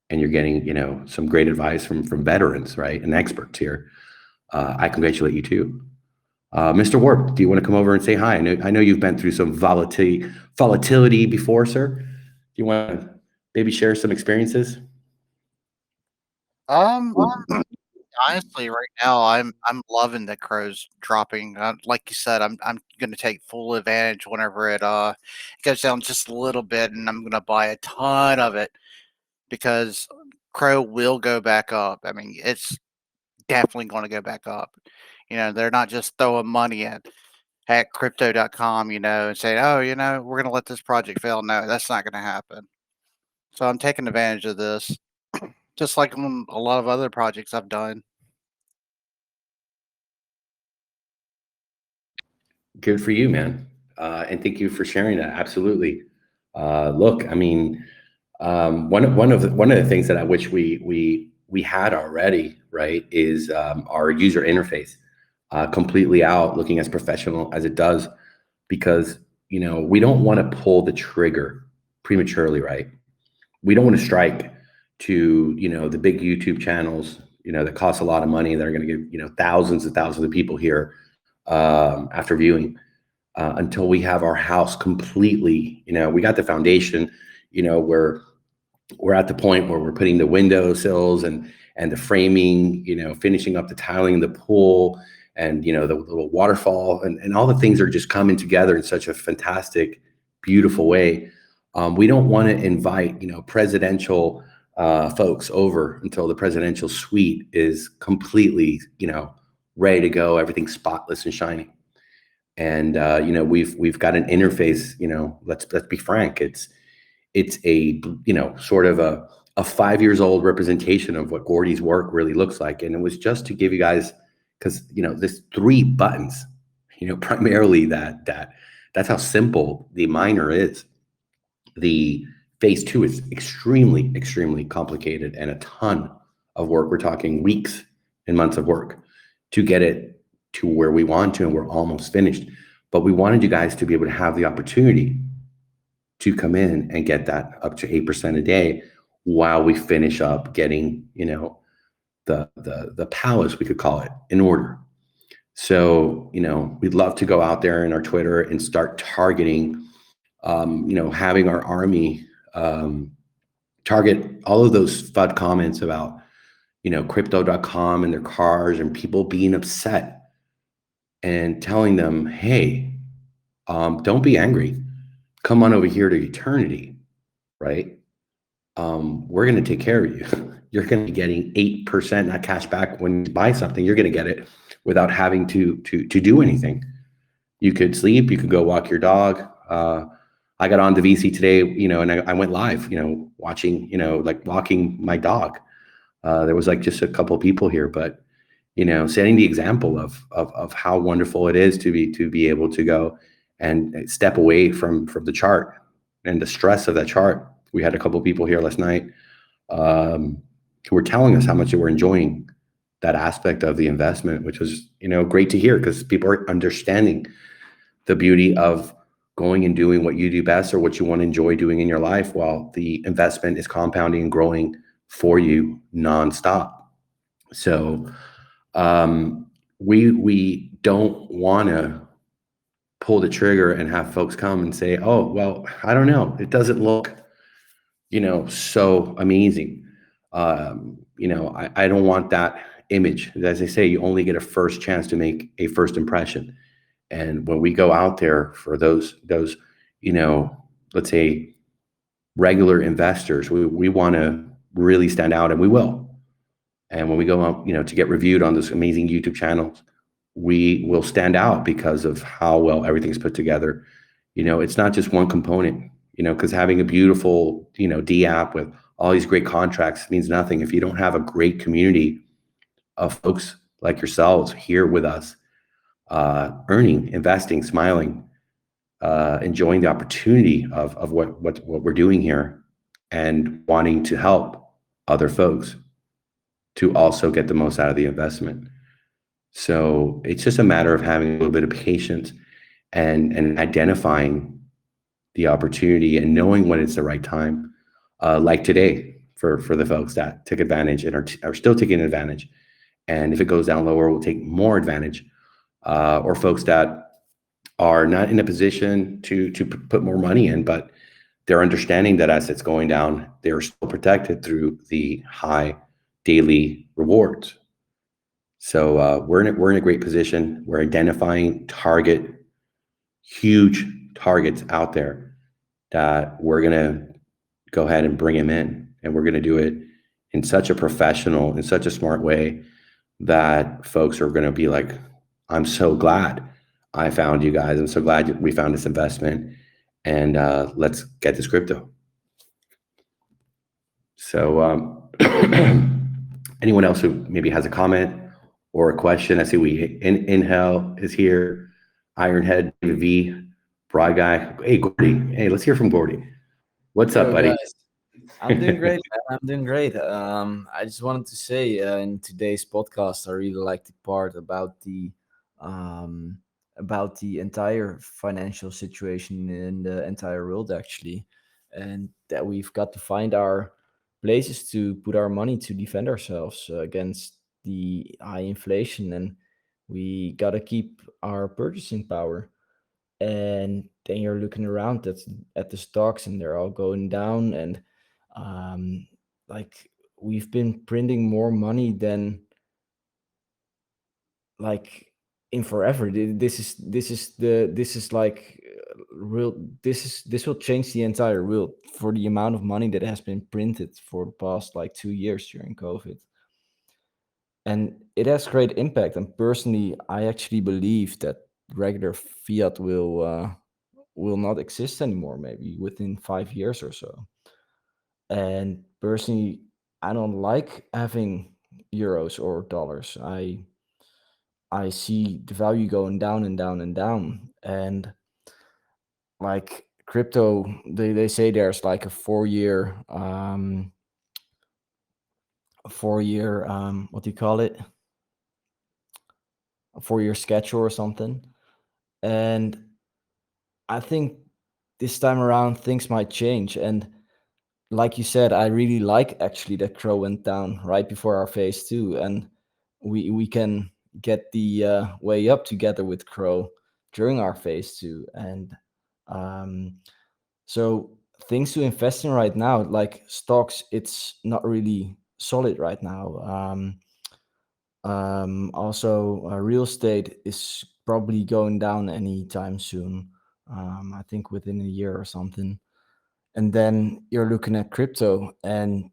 and you're getting, some great advice from veterans, right, and experts here. I congratulate you too. Mr. Warp, do you want to come over and say hi? I know you've been through some volatility before, sir. Do you want to maybe share some experiences? Honestly, right now I'm loving the crows dropping. Like you said, I'm going to take full advantage whenever it goes down just a little bit, and I'm going to buy a ton of it because crow will go back up. I mean, it's definitely going to go back up. They're not just throwing money at crypto.com, and saying, oh, we're going to let this project fail. No, that's not going to happen. So I'm taking advantage of this, just like on a lot of other projects I've done. Good for you, man. And thank you for sharing that. Absolutely. Look, I mean, one of the things that I wish we had already, right, is our user interface completely out, looking as professional as it does, because we don't want to pull the trigger prematurely, right? We don't want to strike to the big YouTube channels that cost a lot of money, that are going to get thousands and thousands of people here after viewing, until we have our house completely, we got the foundation, we're at the point where we're putting the window sills and the framing, finishing up the tiling, the pool, and the little waterfall, and all the things are just coming together in such a fantastic, beautiful way. We don't want to invite presidential folks over until the presidential suite is completely ready to go, everything spotless and shining. And we've got an interface. Let's be frank. It's a sort of a a 5 years old representation of what Gordy's work really looks like. And it was just to give you guys, because there's 3 buttons, primarily that's how simple the miner is. The phase 2 is extremely, extremely complicated and a ton of work. We're talking weeks and months of work to get it to where we want to, and we're almost finished. But we wanted you guys to be able to have the opportunity to come in and get that up to 8% a day while we finish up getting, the palace, we could call it, in order. So, we'd love to go out there in our Twitter and start targeting, having our army target all of those FUD comments about, crypto.com and their cars and people being upset, and telling them, hey, don't be angry. Come on over here to eternity, right? We're going to take care of you. You're going to be getting 8% not cash back when you buy something. You're going to get it without having to do anything. You could sleep. You could go walk your dog. I got on the VC today, and I went live, watching, like walking my dog. There was like just a couple of people here, but setting the example of how wonderful it is to be able to go and step away from the chart and the stress of that chart. We had a couple of people here last night who were telling us how much they were enjoying that aspect of the investment, which was, great to hear, because people are understanding the beauty of going and doing what you do best or what you want to enjoy doing in your life while the investment is compounding and growing for you nonstop. So we don't want to pull the trigger and have folks come and say, oh, well, I don't know, it doesn't look, so amazing. I don't want that image. As I say, you only get a first chance to make a first impression. And when we go out there for those, let's say regular investors, we want to really stand out, and we will. And when we go out, to get reviewed on those amazing YouTube channels, we will stand out because of how well everything's put together. It's not just one component, because having a beautiful, D app with all these great contracts means nothing if you don't have a great community of folks like yourselves here with us, earning, investing, smiling, enjoying the opportunity of what we're doing here, and wanting to help other folks to also get the most out of the investment. So it's just a matter of having a little bit of patience and identifying the opportunity and knowing when it's the right time, like today for the folks that took advantage and are still taking advantage. And if it goes down lower, we'll take more advantage, or folks that are not in a position to put more money in, but they're understanding that as it's going down, they're still protected through the high daily rewards. So we're in a great position. We're identifying huge targets out there that we're gonna go ahead and bring them in, and we're gonna do it in such a professional, in such a smart way that folks are gonna be like, I'm so glad I found you guys. I'm so glad we found this investment, and let's get this crypto. So anyone else who maybe has a comment or a question? I see Inhale is here, Ironhead, V, Broad Guy. Hey, Gordy. Hey, let's hear from Gordy. What's up, buddy? Guys. I'm doing great, man. I'm doing great. I just wanted to say in today's podcast, I really like the part about the entire financial situation in the entire world, actually, and that we've got to find our places to put our money to defend ourselves against the high inflation, and we got to keep our purchasing power. And then you're looking around at the stocks, and they're all going down, and like we've been printing more money than like in forever. This is like real. This will change the entire world for the amount of money that has been printed for the past like 2 years during COVID, and it has great impact. And personally, I actually believe that regular fiat will not exist anymore, maybe within 5 years or so. And personally, I don't like having euros or dollars. I see the value going down and down and down. And like crypto, they say there's like a 4 year what do you call it? A 4 year schedule or something. And I think this time around things might change. And like you said, I really like actually that Crow went down right before our phase two, and we can get the way up together with Crow during our phase two. And so things to invest in right now, like stocks, it's not really solid right now. Also, real estate is probably going down anytime soon. I think within a year or something. And then you're looking at crypto, and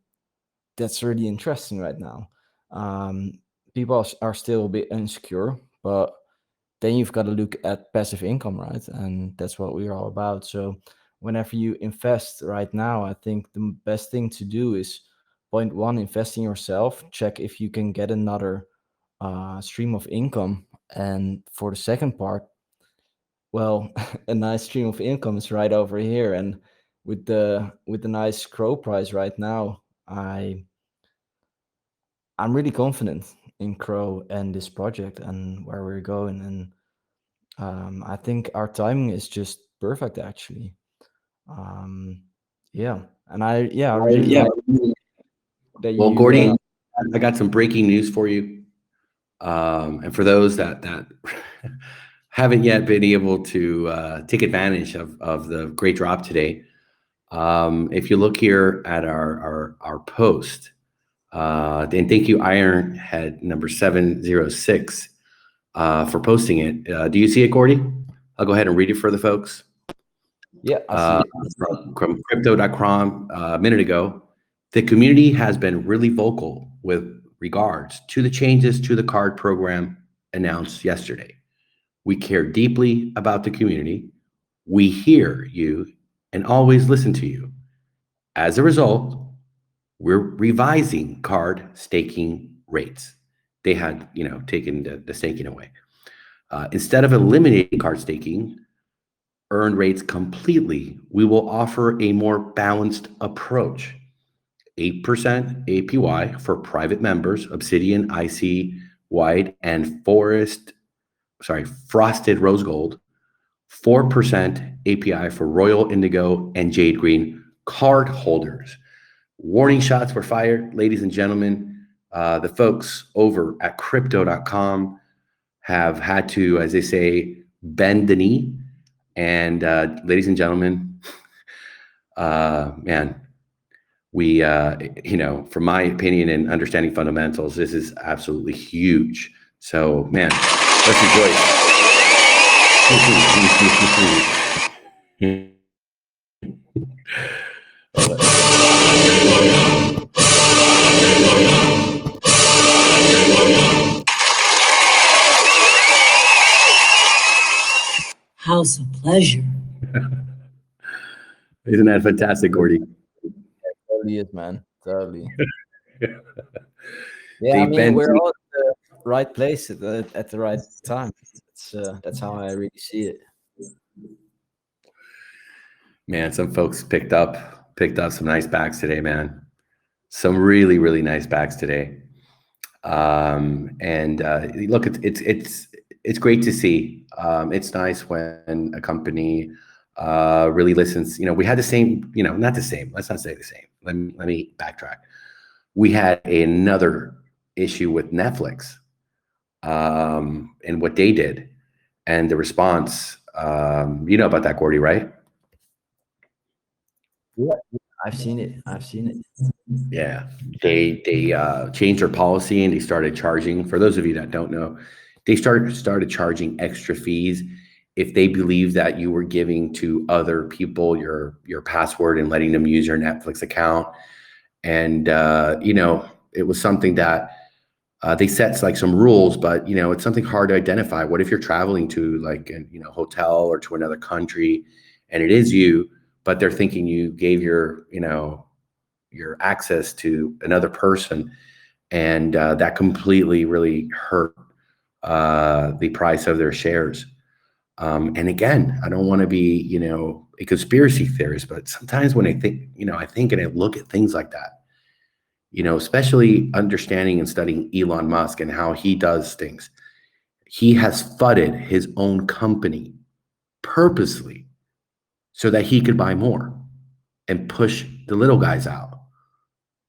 that's really interesting right now. People are still a bit insecure, but then you've got to look at passive income, right? And that's what we're all about. So whenever you invest right now, I think the best thing to do is point one, invest in yourself, check if you can get another stream of income. And for the second part, well, a nice stream of income is right over here. And with the nice Crow price right now, I'm really confident in Crow and this project and where we're going. And I think our timing is just perfect, actually. Yeah, and I really Yeah. like that Well, you. Gordy, I got some breaking news for you. And for those that haven't yet been able to take advantage of the great drop today, if you look here at our post, and thank you, Ironhead number 706, for posting it. Do you see it, Gordy? I'll go ahead and read it for the folks. Yeah, I see it. From crypto.com a minute ago. The community has been really vocal with regards to the changes to the card program announced yesterday. We care deeply about the community. We hear you and always listen to you. As a result, we're revising card staking rates. They had, taken the staking away. Instead of eliminating card staking, earned rates completely, we will offer a more balanced approach. 8% APY for private members, Obsidian, IC, White, and Frosted Rose Gold. 4% API for Royal Indigo and Jade Green card holders. Warning shots were fired, ladies and gentlemen. The folks over at crypto.com have had to, as they say, bend the knee. And ladies and gentlemen, man, we, from my opinion and understanding fundamentals, this is absolutely huge. So, man, let's rejoice. House of pleasure. Isn't that fantastic, Gordy? Totally is, man. Totally. They Yeah, I mean, bend- we're all at the right place at the right time. That's how I really see it. Man, some folks picked up some nice backs today, man. Some really, really nice backs today. And look, it's great to see. It's nice when a company really listens. We had the same, not the same. Let's not say the same. Let me backtrack. We had another issue with Netflix and what they did and the response. You know about that, Gordy, right? Yeah, I've seen it. Yeah, they changed their policy and they started charging. For those of you that don't know, they started charging extra fees if they believe that you were giving to other people your password and letting them use your Netflix account. And it was something that they set like some rules, but it's something hard to identify. What if you're traveling to like a hotel or to another country, and it is you, but they're thinking you gave your your access to another person, and that completely really hurt the price of their shares. And again, I don't want to be, a conspiracy theorist, but sometimes when I think, I think and I look at things like that, especially understanding and studying Elon Musk and how he does things. He has fudded his own company purposely so that he could buy more and push the little guys out.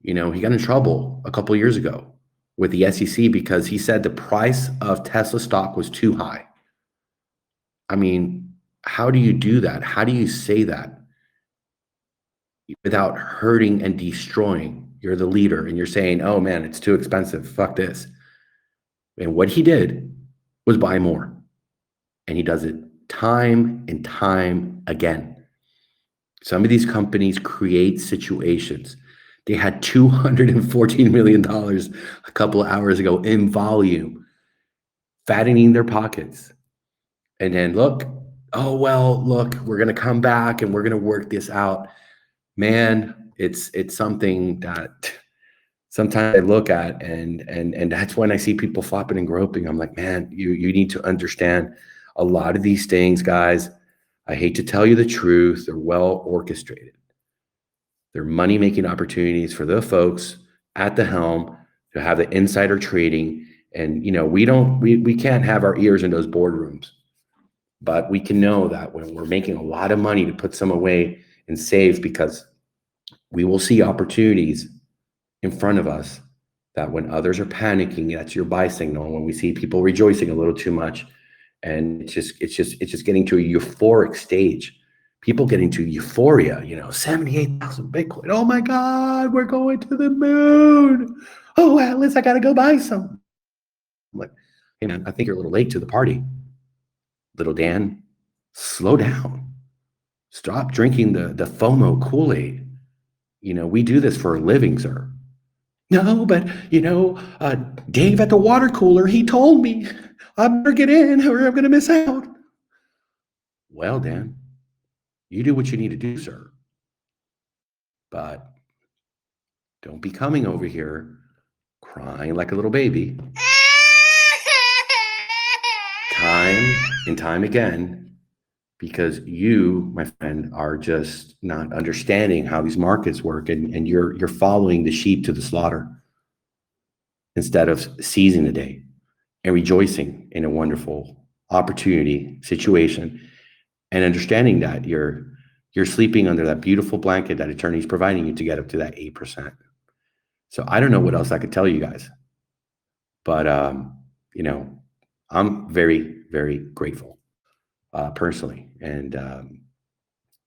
He got in trouble a couple of years ago with the SEC because he said the price of Tesla stock was too high. I mean, how do you do that? How do you say that without hurting and destroying? You're the leader and you're saying, oh man, it's too expensive. Fuck this. And what he did was buy more. And he does it time and time again. Some of these companies create situations. They had $214 million a couple of hours ago in volume, fattening their pockets. And then look, we're going to come back and we're going to work this out. Man, it's something that sometimes I look at and that's when I see people flopping and groping. I'm like, man, you need to understand a lot of these things, guys. I hate to tell you the truth. They're well orchestrated. They're money-making opportunities for the folks at the helm to have the insider trading. And we can't have our ears in those boardrooms, but we can know that when we're making a lot of money to put some away and save, because we will see opportunities in front of us that when others are panicking, that's your buy signal. When we see people rejoicing a little too much, and it's just getting to a euphoric stage. People getting to euphoria, 78,000 Bitcoin. Oh my God, we're going to the moon. Oh, Atlas, I got to go buy some. I'm like, hey man, I think you're a little late to the party. Little Dan, slow down. Stop drinking the FOMO Kool-Aid. We do this for a living, sir. No, but Dave at the water cooler, he told me I better get in or I'm going to miss out. Well, Dan, you do what you need to do, sir. But don't be coming over here crying like a little baby. Time and time again, because you, my friend, are just not understanding how these markets work, and you're following the sheep to the slaughter instead of seizing the day and rejoicing in a wonderful opportunity situation and understanding that you're sleeping under that beautiful blanket that eternity's providing you to get up to that 8%. So I don't know what else I could tell you guys, but I'm very, very grateful personally. And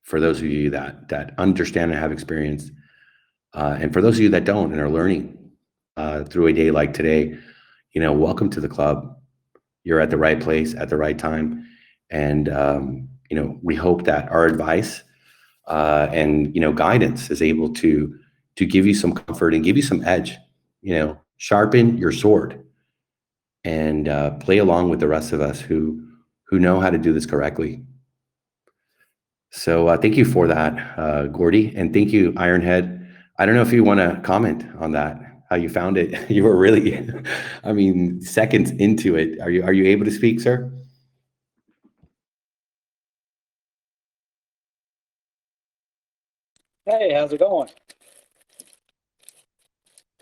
for those of you that understand and have experience, and for those of you that don't and are learning through a day like today, welcome to the club. You're at the right place at the right time. And, we hope that our advice and, guidance is able to give you some comfort and give you some edge, sharpen your sword and play along with the rest of us who know how to do this correctly. So thank you for that, Gordy. And thank you, Ironhead. I don't know if you want to comment on that, how you found it. You were really, seconds into it. Are you able to speak, sir? Hey, how's it going?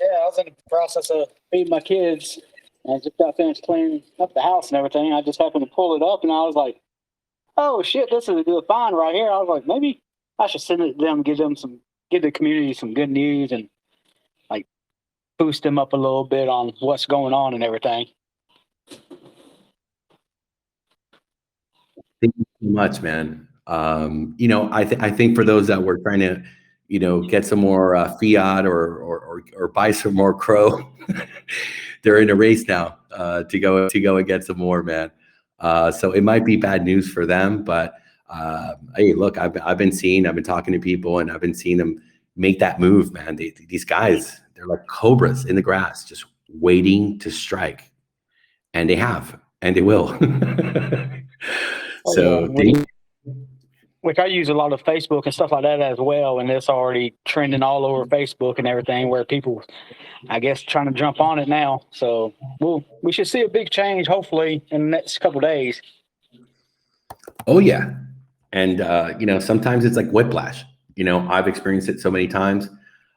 Yeah, I was in the process of feeding my kids and I just got finished cleaning up the house and everything. I just happened to pull it up and I was like, oh shit, this is a good find right here. I was like, maybe I should send it to them, give the community some good news and like boost them up a little bit on what's going on and everything. Thank you so much, man. I think for those that were trying to, get some more fiat or buy some more crow, they're in a race now to go and get some more, man. So it might be bad news for them, but hey, look, I've been talking to people and I've been seeing them make that move, man. These guys, they're like cobras in the grass, just waiting to strike, and they have, and they will. So yeah. which I use a lot of Facebook and stuff like that as well, and it's already trending all over Facebook and everything, where people, I guess, trying to jump on it now. So we should see a big change hopefully in the next couple of days. Oh yeah, and sometimes it's like whiplash. I've experienced it so many times.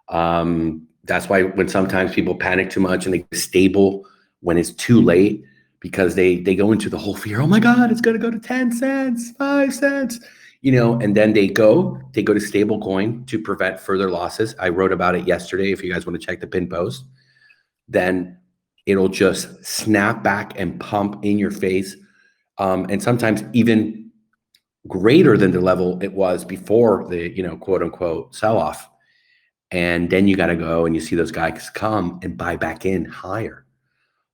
That's why when sometimes people panic too much and they get stable when it's too late, because they go into the whole fear. Oh my God, it's going to go to 10 cents, 5 cents, and then they go to stable coin to prevent further losses. I wrote about it yesterday. If you guys want to check the pin post, then it'll just snap back and pump in your face. And sometimes even greater than the level it was before the, quote unquote sell off. And then you got to go and you see those guys come and buy back in higher.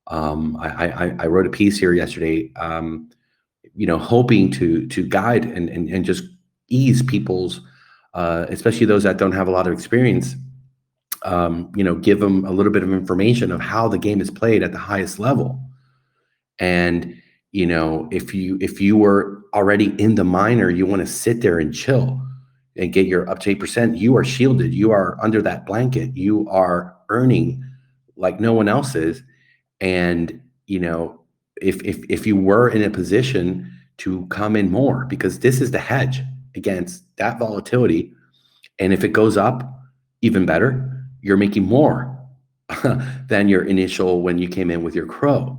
I wrote a piece here yesterday, hoping to guide and just ease people's, especially those that don't have a lot of experience, give them a little bit of information of how the game is played at the highest level. And, if you were already in the minor, you want to sit there and chill and get your up to 8%, you are shielded. You are under that blanket. You are earning like no one else is. And, if you were in a position to come in more, because this is the hedge against that volatility. And if it goes up, even better, you're making more than your initial when you came in with your crow.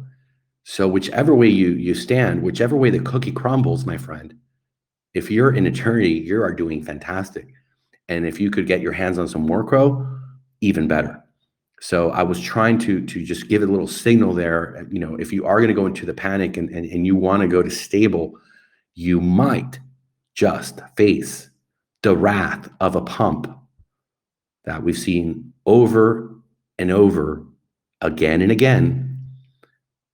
So whichever way you stand, whichever way the cookie crumbles, my friend, if you're an attorney, you are doing fantastic. And if you could get your hands on some more crow, even better. So I was trying to just give it a little signal there. If you are going to go into the panic and you want to go to stable, you might just face the wrath of a pump that we've seen over and over again and again.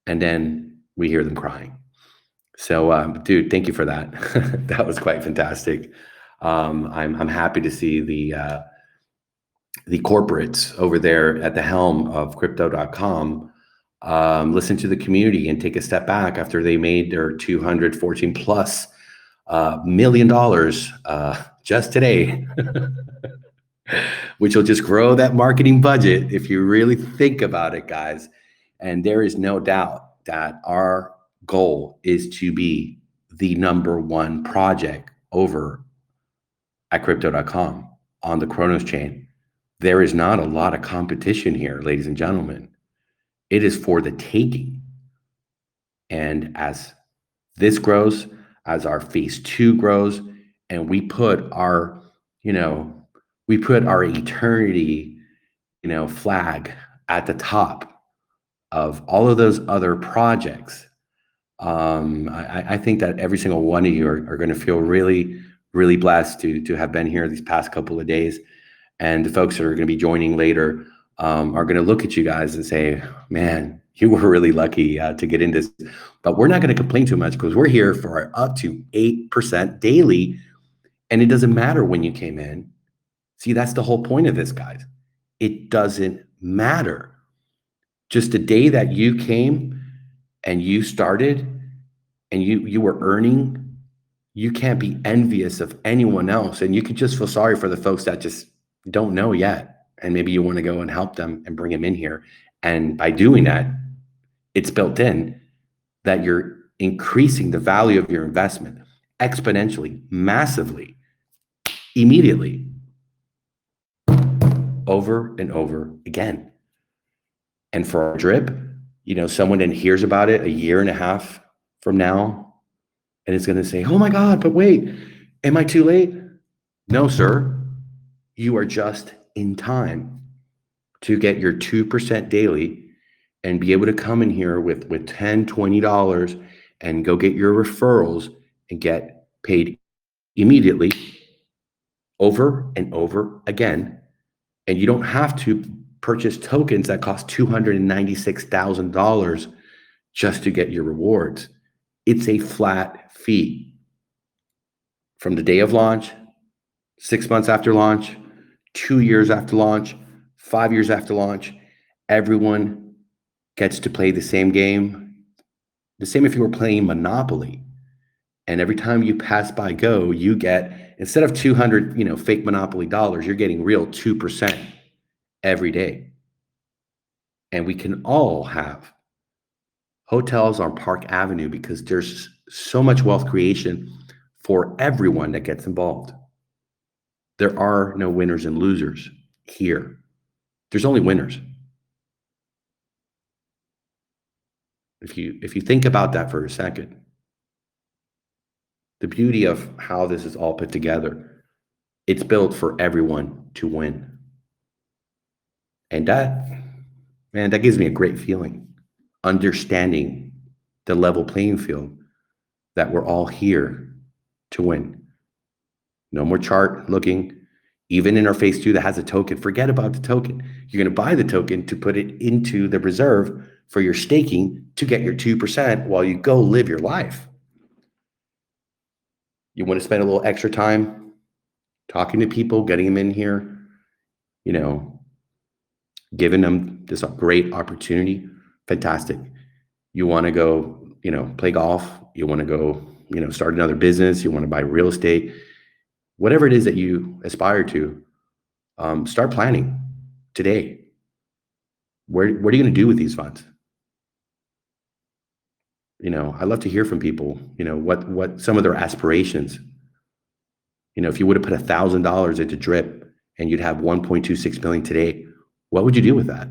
And then we hear them crying. So, dude, thank you for that. That was quite fantastic. I'm happy to see the corporates over there at the helm of crypto.com listen to the community and take a step back after they made their $214 plus million just today, which will just grow that marketing budget if you really think about it, guys. And there is no doubt that our goal is to be the #1 project over at crypto.com on the Kronos chain. There is not a lot of competition here, ladies and gentlemen. It is for the taking. And as this grows, as our phase 2 grows, and we put our, eternity, flag at the top of all of those other projects, I think that every single one of you are going to feel really, really blessed to have been here these past couple of days. And the folks that are going to be joining later are going to look at you guys and say, man, you were really lucky to get in this. But we're not going to complain too much because we're here for our up to 8% daily. And it doesn't matter when you came in. See, that's the whole point of this, guys. It doesn't matter. Just the day that you came and you started and you were earning, you can't be envious of anyone else. And you could just feel sorry for the folks that just don't know yet. And maybe you want to go and help them and bring them in here. And by doing that, it's built in that you're increasing the value of your investment exponentially, massively, immediately, over and over again. And for our drip, someone then hears about it a year and a half from now, and it's going to say, oh my God, but wait, am I too late? No, sir. You are just in time to get your 2% daily and be able to come in here with $10, $20 and go get your referrals and get paid immediately over and over again. And you don't have to purchase tokens that cost $296,000 just to get your rewards. It's a flat fee from the day of launch, 6 months after launch, 2 years after launch, 5 years after launch. Everyone gets to play the same game, the same if you were playing Monopoly. And every time you pass by Go, you get, instead of 200, fake Monopoly dollars, you're getting real 2% every day. And we can all have hotels on Park Avenue because there's so much wealth creation for everyone that gets involved. There are no winners and losers here. There's only winners. If you think about that for a second, the beauty of how this is all put together, it's built for everyone to win. And that, man, that gives me a great feeling, understanding the level playing field, that we're all here to win. No more chart looking. Even in our phase 2 that has a token, forget about the token. You're going to buy the token to put it into the reserve for your staking to get your 2% while you go live your life. You want to spend a little extra time talking to people, getting them in here, giving them this great opportunity. Fantastic. You want to go, play golf. You want to go, start another business. You want to buy real estate. Whatever it is that you aspire to, start planning today. What are you going to do with these funds? I love to hear from people, what some of their aspirations. If you would have put $1,000 into drip and you'd have 1.26 million today, what would you do with that?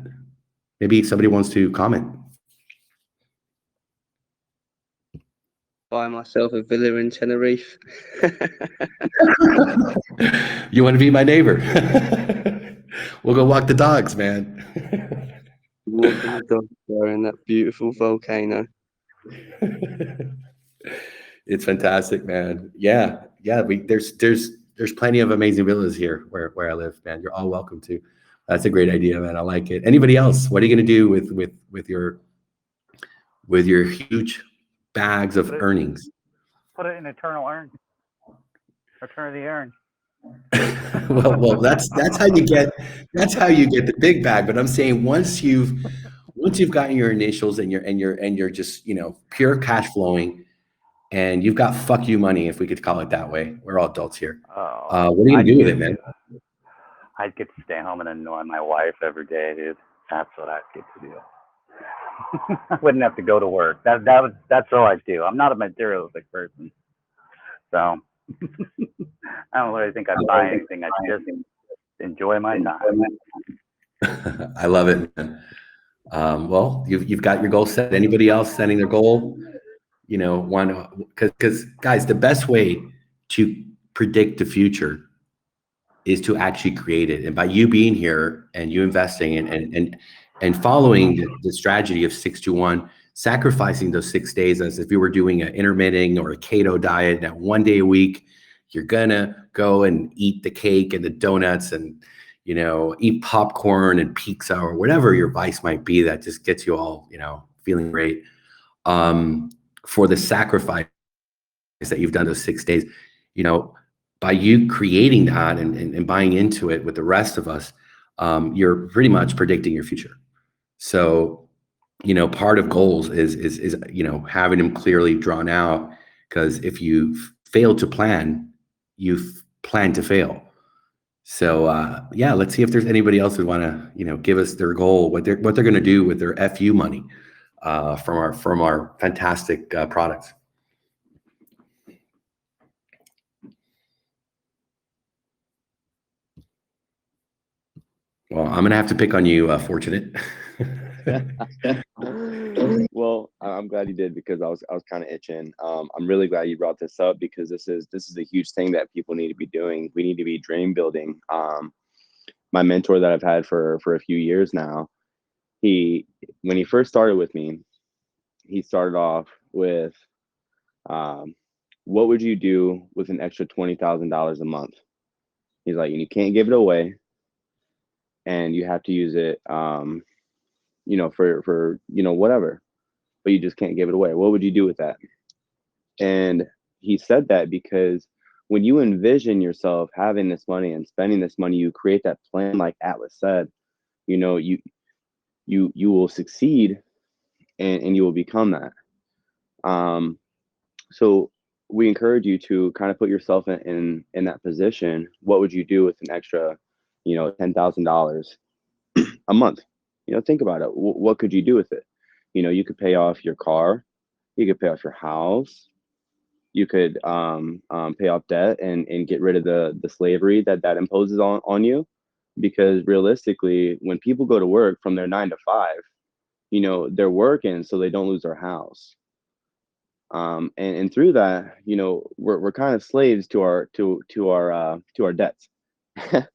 Maybe somebody wants to comment. Buy myself a villa in Tenerife. You want to be my neighbor? We'll go walk the dogs, man. Walking the dog there in that beautiful volcano. It's fantastic, man. Yeah. There's plenty of amazing villas here where I live, man. You're all welcome to. That's a great idea, man. I like it. Anybody else? What are you going to do with your huge bags of earnings? Put it in eternal urn. Return of the urn. well, that's how you get the big bag. But I'm saying once you've gotten your initials and you're just pure cash flowing, and you've got fuck you money, if we could call it that way. We're all adults here. Oh, what are you gonna do with it, man? I'd get to stay home and annoy my wife every day, dude. That's what I'd get to do. I wouldn't have to go to work. That's all I do. I'm not a materialistic person, so I don't really think I'd buy anything. I just enjoy my time. I love it, man. Well, you've got your goal set. Anybody else setting their goal? Because guys, the best way to predict the future is to actually create it. And by you being here and you investing and following the strategy of 6-1, sacrificing those 6 days as if you were doing an intermittent or a keto diet, that 1 day a week, you're gonna go and eat the cake and the donuts and eat popcorn and pizza or whatever your vice might be that just gets you all feeling great. For the sacrifice that you've done those 6 days, by you creating that and buying into it with the rest of us, you're pretty much predicting your future. So, part of goals is having them clearly drawn out, because if you fail to plan, you've planned to fail. So, let's see if there's anybody else who want to, give us their goal, what they're going to do with their FU money from our fantastic products. Well, I'm gonna have to pick on you, Fortunate. Well, I'm glad you did, because I was kind of itching. I'm really glad you brought this up, because this is a huge thing that people need to be doing. We need to be dream building. My mentor that I've had for a few years now, when he first started with me, he started off with, what would you do with an extra $20,000 a month? He's like, you can't give it away, and you have to use it, for whatever, but you just can't give it away. What would you do with that? And he said that because when you envision yourself having this money and spending this money, you create that plan, like Atlas said. You will succeed, and you will become that. So we encourage you to kind of put yourself in that position. What would you do with an extra, $10,000 a month? Think about it. What could you do with it? You could pay off your car, you could pay off your house, you could pay off debt and get rid of the slavery that imposes on you. Because realistically, when people go to work from their 9 to 5, they're working so they don't lose their house. And through that, we're kind of slaves to our debts. I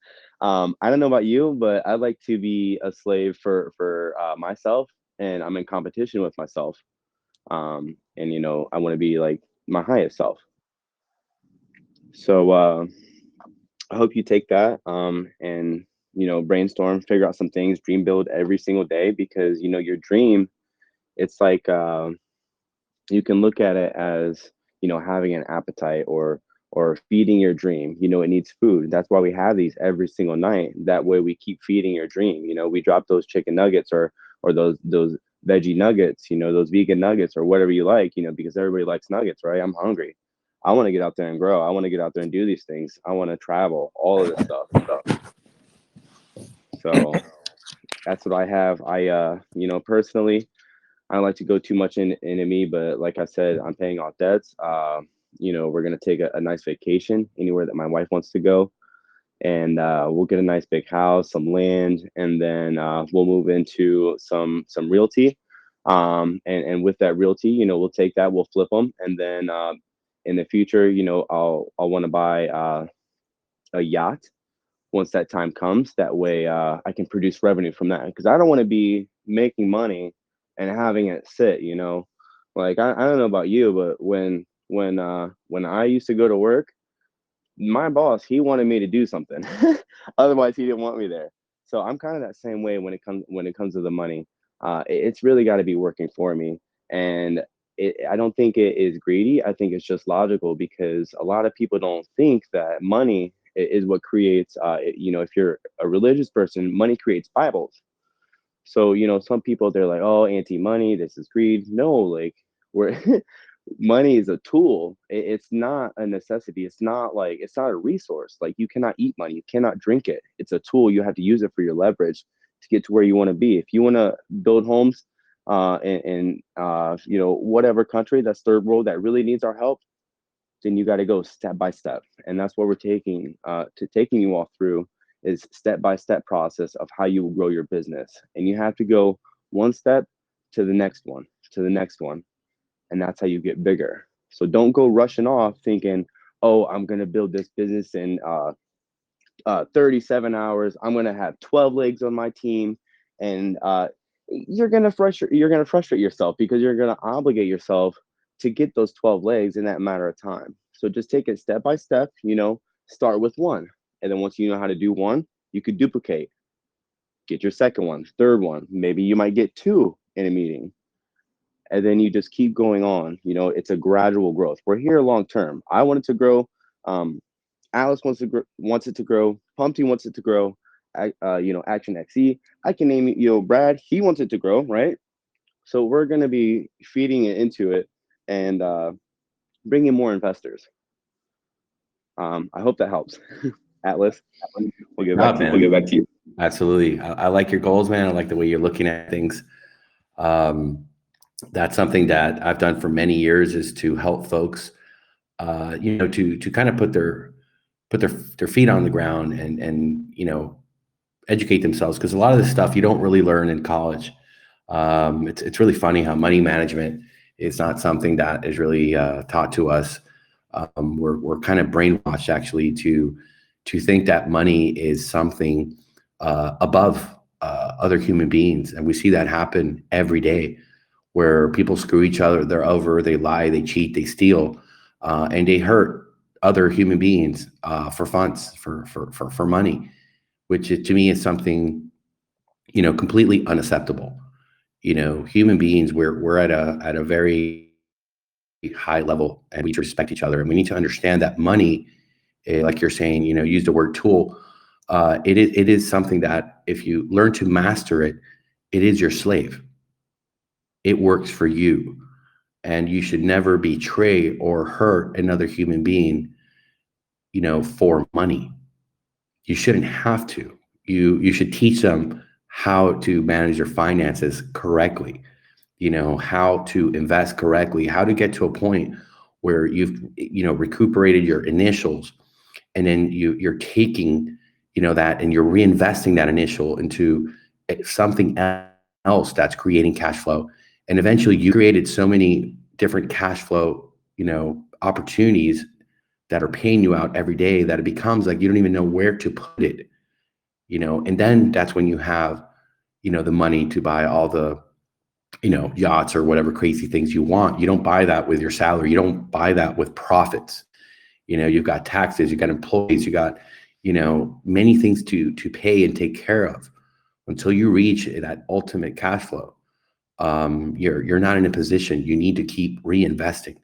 don't know about you, but I'd like to be a slave for myself, and I'm in competition with myself. And I want to be like my highest self. So I hope you take that and brainstorm, figure out some things, dream build every single day, because your dream, it's like you can look at it as having an appetite or feeding your dream. It needs food. That's why we have these every single night. That way we keep feeding your dream. We drop those chicken nuggets or those veggie nuggets, those vegan nuggets or whatever you like, because everybody likes nuggets, right? I'm hungry. I want to get out there and grow. I want to get out there and do these things. I want to travel, all of this stuff. So that's what I have. I personally, I don't like to go too much into me, but like I said, I'm paying off debts. We're gonna take a nice vacation anywhere that my wife wants to go, and we'll get a nice big house, some land, and then we'll move into some realty. And with that realty, we'll take that, we'll flip them, and then in the future, I'll want to buy a yacht once that time comes. That way I can produce revenue from that, because I don't want to be making money and having it sit. Like I don't know about you, but when I used to go to work, my boss, he wanted me to do something. Otherwise he didn't want me there. So I'm kind of that same way when it comes to the money. It's really got to be working for me. And I don't think it is greedy. I think it's just logical, because a lot of people don't think that money is what creates, if you're a religious person, money creates Bibles. So, some people, they're like, oh, anti-money, this is greed. No, like we're money is a tool. It's not a necessity. It's not a resource. Like, you cannot eat money. You cannot drink it. It's a tool. You have to use it for your leverage to get to where you want to be. If you want to build homes in whatever country that's third world that really needs our help, then you got to go step by step. And that's what we're taking you all through, is step-by-step process of how you will grow your business. And you have to go one step to the next one, to the next one. And that's how you get bigger. So don't go rushing off thinking, oh, I'm going to build this business in 37 hours. I'm going to have 12 legs on my team. And you're going to frustrate yourself, because you're going to obligate yourself to get those 12 legs in that matter of time. So just take it step by step, start with one. And then once you know how to do one, you could duplicate, get your second one, third one. Maybe you might get two in a meeting. And then you just keep going on. It's a gradual growth. We're here long term. I want it to grow. Alice wants it to grow. Pumpty wants it to grow. Action XE. I can name it. Brad, he wants it to grow, right? So we're going to be feeding it into it and bringing more investors. I hope that helps. Atlas, we'll get back to you. Absolutely. I like your goals, man. I like the way you're looking at things. That's something that I've done for many years, is to help folks, to kind of put their feet on the ground and educate themselves. Because a lot of this stuff you don't really learn in college. It's really funny how money management is not something that is really taught to us. We're kind of brainwashed, actually, to think that money is something above other human beings. And we see that happen every day, where people screw each other. They're over, they lie, they cheat, they steal, and they hurt other human beings for funds, for money, which to me is something, completely unacceptable. Human beings, we're at a very high level, and we need to respect each other, and we need to understand that money, like you're saying, use the word tool. It is something that, if you learn to master it, it is your slave. It works for you. and you should never betray or hurt another human being, for money. You shouldn't have to. You should teach them how to manage their finances correctly, how to invest correctly, how to get to a point where you've, recuperated your initials, and then you're taking, that, and you're reinvesting that initial into something else that's creating cash flow. And eventually you created so many different cash flow, opportunities that are paying you out every day that it becomes like you don't even know where to put it, and then that's when you have, the money to buy all the, yachts or whatever crazy things you want. You don't buy that with your salary. You don't buy that with profits. You've got taxes, you've got employees, you got, many things to pay and take care of. Until you reach that ultimate cash flow, you're not in a position. You need to keep reinvesting.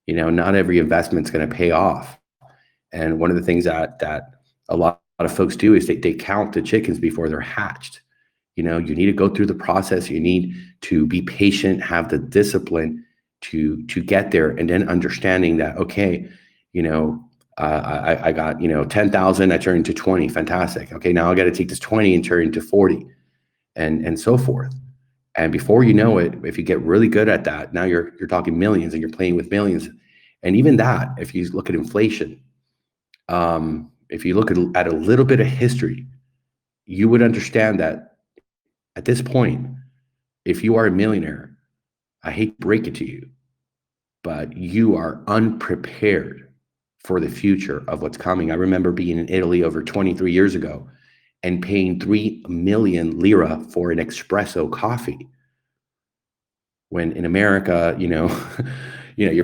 Not every investment's going to pay off. And one of the things that a lot of folks do is they count the chickens before they're hatched. You need to go through the process. You need to be patient, have the discipline to get there, and then understanding that, okay, I got, 10,000, I turned into 20. Fantastic. Okay, now I got to take this 20 and turn into 40, and so forth. And before you know it, if you get really good at that, now you're talking millions, and you're playing with millions. And even that, if you look at inflation, if you look at a little bit of history, you would understand that at this point, if you are a millionaire, I hate to break it to you, but you are unprepared for the future of what's coming. I remember being in Italy over 23 years ago and paying 3 million lira for an espresso coffee. When in America, you're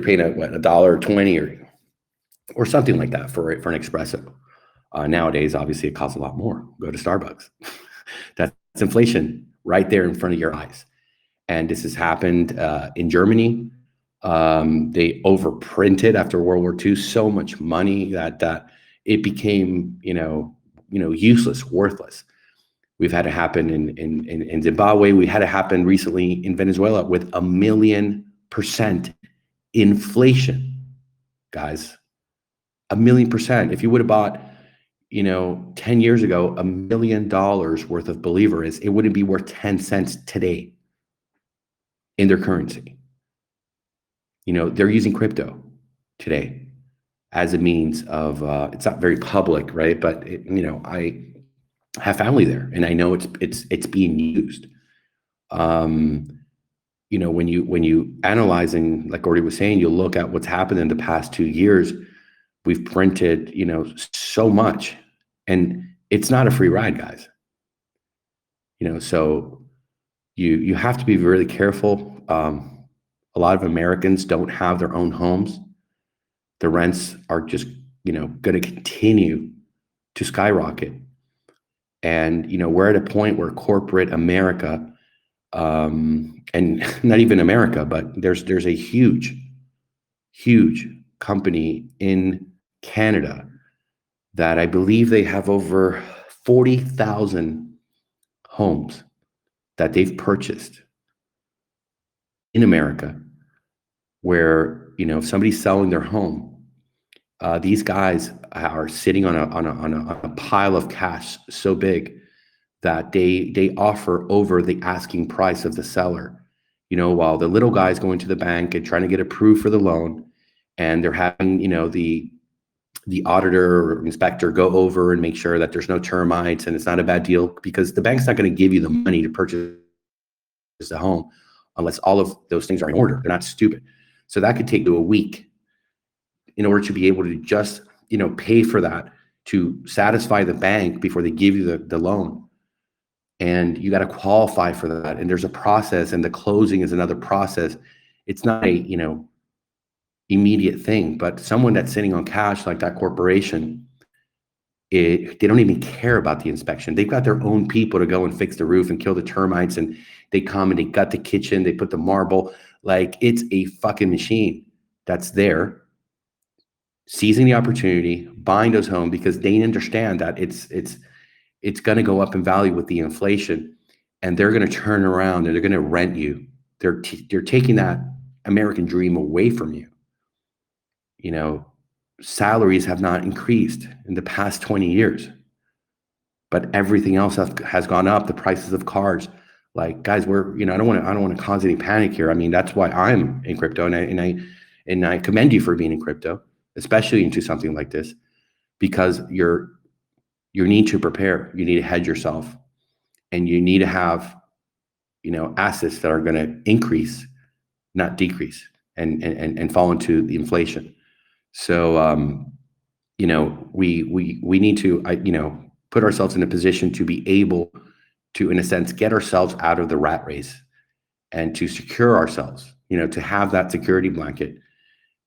paying $1.20 or something like that for an espresso. Nowadays, obviously, it costs a lot more. Go to Starbucks. That's inflation right there in front of your eyes. And this has happened in Germany. They overprinted after World War II so much money that it became, useless, worthless. We've had it happen in Zimbabwe. We had it happen recently in Venezuela with 1,000,000% inflation, guys. 1,000,000%. If you would have bought, 10 years ago, $1 million worth of Bolivares, it wouldn't be worth 10 cents today in their currency. They're using crypto today as a means of, it's not very public, right? But, I have family there, and I know it's being used. When you analyzing, like Gordy was saying, you look at what's happened in the past 2 years. We've printed, so much, and it's not a free ride, guys. So you have to be really careful. A lot of Americans don't have their own homes. The rents are just, going to continue to skyrocket. And, we're at a point where corporate America, and not even America, but there's a huge company in Canada that I believe they have over 40,000 homes that they've purchased in America, where, if somebody's selling their home, these guys are sitting on a pile of cash so big that they offer over the asking price of the seller, while the little guy's going to the bank and trying to get approved for the loan, and they're having, the auditor or inspector go over and make sure that there's no termites and it's not a bad deal, because the bank's not going to give you the money to purchase the home unless all of those things are in order. They're not stupid. So that could take you a week in order to be able to just, pay for that, to satisfy the bank before they give you the loan. And you got to qualify for that. And there's a process, and the closing is another process. It's not a, immediate thing, but someone that's sitting on cash like that corporation, they don't even care about the inspection. They've got their own people to go and fix the roof and kill the termites, and they come and they gut the kitchen, they put the marble, like it's a fucking machine that's there, seizing the opportunity, buying those homes, because they understand that it's going to go up in value with the inflation, and they're going to turn around and they're going to rent you. They're taking that American dream away from you. Salaries have not increased in the past 20 years, but everything else has gone up. The prices of cars, like, guys, I don't want to cause any panic here. I mean, that's why I'm in crypto, and I commend you for being in crypto, especially into something like this, because you need to prepare. You need to hedge yourself, and you need to have, assets that are going to increase, not decrease, and fall into the inflation. So, we need to, put ourselves in a position to be able to, in a sense, get ourselves out of the rat race and to secure ourselves, to have that security blanket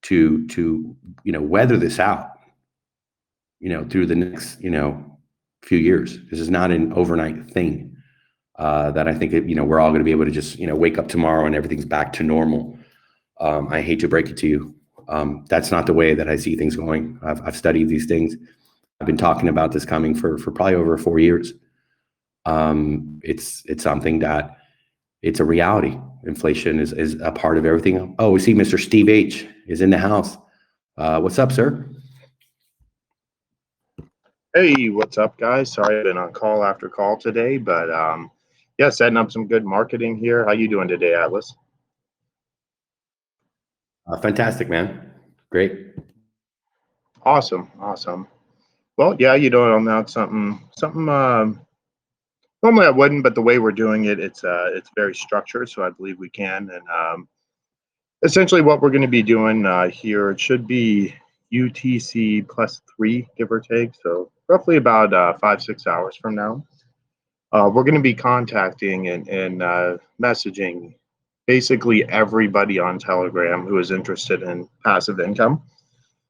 to weather this out, through the next, few years. This is not an overnight thing. That I think we're all going to be able to just wake up tomorrow and everything's back to normal. I hate to break it to you. That's not the way that I see things going. I've studied these things. I've been talking about this coming for probably over 4 years. It's something that it's a reality. Inflation is a part of everything. Oh, we see Mr. Steve H is in the house. What's up, sir? Hey, what's up, guys? Sorry I've been on call after call today, but yeah, setting up some good marketing here. How you doing today, Atlas? Fantastic, man. Great. Awesome. Well, yeah, I'm not something. Normally I wouldn't, but the way we're doing it, it's very structured, so I believe we can. And essentially, what we're going to be doing here, it should be UTC +3, give or take, so roughly about 5-6 hours from now. We're going to be contacting and messaging basically everybody on Telegram who is interested in passive income.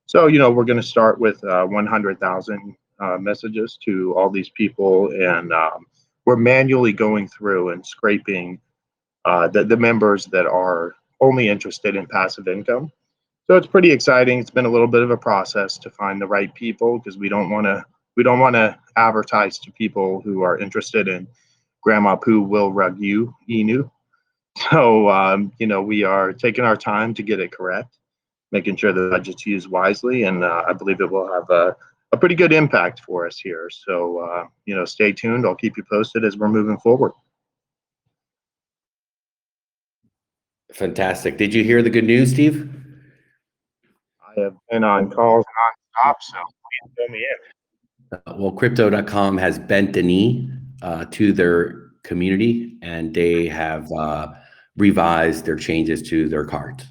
So, we're going to start with 100,000 messages to all these people, and we're manually going through and scraping the members that are only interested in passive income. So it's pretty exciting. It's been a little bit of a process to find the right people, because we don't want to advertise to people who are interested in Grandma Pooh will rug you, Inu. So we are taking our time to get it correct, making sure the budget's used wisely, and I believe it will have a pretty good impact for us here. So stay tuned. I'll keep you posted as we're moving forward. Fantastic. Did you hear the good news, Steve? I have been on calls nonstop, so please fill me in. Well, crypto.com has bent the knee to their community, and they have revised their changes to their cards.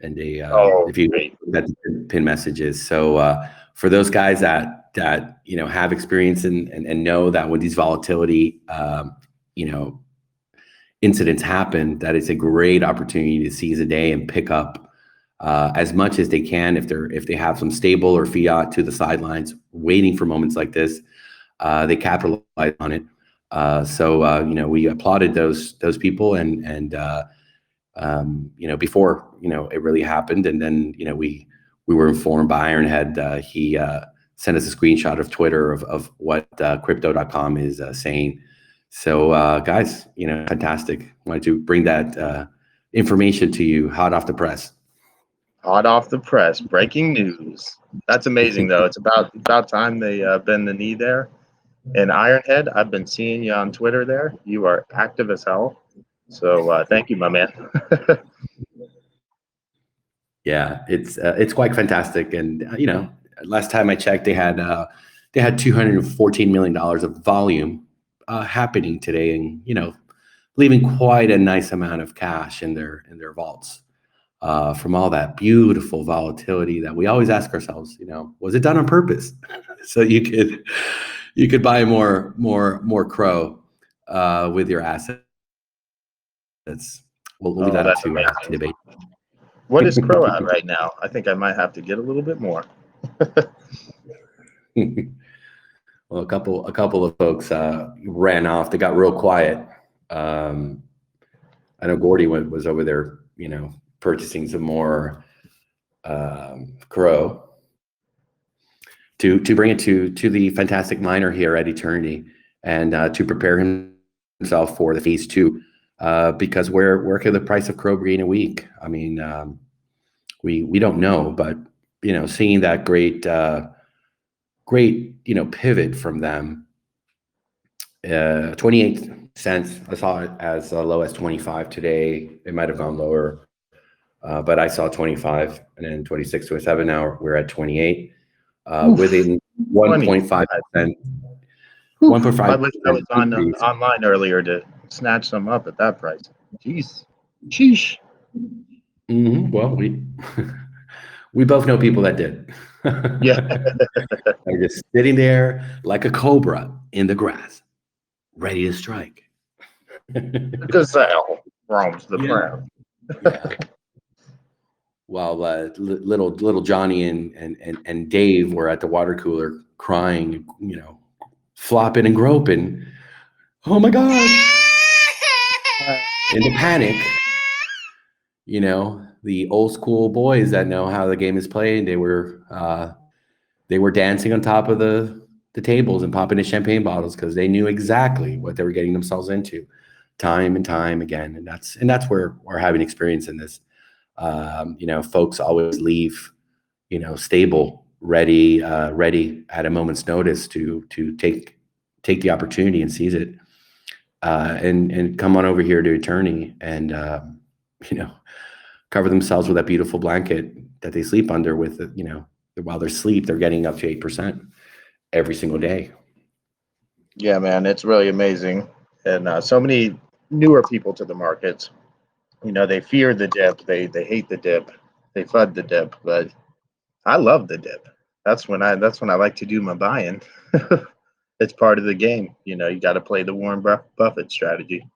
And they, if you that pin messages. So for those guys that have experience and know that when these volatility incidents happen, that it's a great opportunity to seize a day and pick up as much as they can if they have some stable or fiat to the sidelines, waiting for moments like this. They capitalize on it. So we applauded those people and before it really happened, and then we were informed by Ironhead. He sent us a screenshot of Twitter of what crypto.com is saying. So guys, fantastic. Wanted to bring that information to you, hot off the press. Hot off the press, breaking news. That's amazing, though. It's about time they bend the knee there. And Ironhead, I've been seeing you on Twitter there. You are active as hell. So thank you, my man. Yeah, it's quite fantastic. And last time I checked, they had $214 million of volume happening today, and leaving quite a nice amount of cash in their vaults. From all that beautiful volatility that we always ask ourselves, was it done on purpose? So you could buy more crow with your assets. We'll leave that up to debate. What is crow at right now? I think I might have to get a little bit more. Well, a couple of folks ran off. They got real quiet. I know Gordy was over there, purchasing some more crow to bring it to the fantastic miner here at Eternity, and to prepare himself for the phase 2 because where could the price of Crow be in a week? I mean, we don't know, but seeing that great pivot from them, 28 cents. I saw it as low as 25 today. It might have gone lower, but I saw 25 and then 26.27. Now we're at 28, within 1.5%. 1.5. I wish I was online earlier to snatch some up at that price. Jeez. Sheesh. Well, we both know people that did. Yeah. They're just sitting there like a cobra in the grass, ready to strike. The gazelle roams the ground. Yeah. While little Johnny and Dave were at the water cooler crying, flopping and groping. Oh my God! In the panic, the old school boys that know how the game is played, they were dancing on top of the tables and popping the champagne bottles because they knew exactly what they were getting themselves into, time and time again. And that's where we're having experience in this. Folks always leave, stable, ready at a moment's notice to take the opportunity and seize it, and come on over here to Eternity and cover themselves with that beautiful blanket that they sleep under with, while they're asleep, they're getting up to 8% every single day. Yeah, man, it's really amazing. And so many newer people to the markets, they fear the dip. They hate the dip. They FUD the dip, but I love the dip. That's when I like to do my buying. It's part of the game. You got to play the Warren Buffett strategy.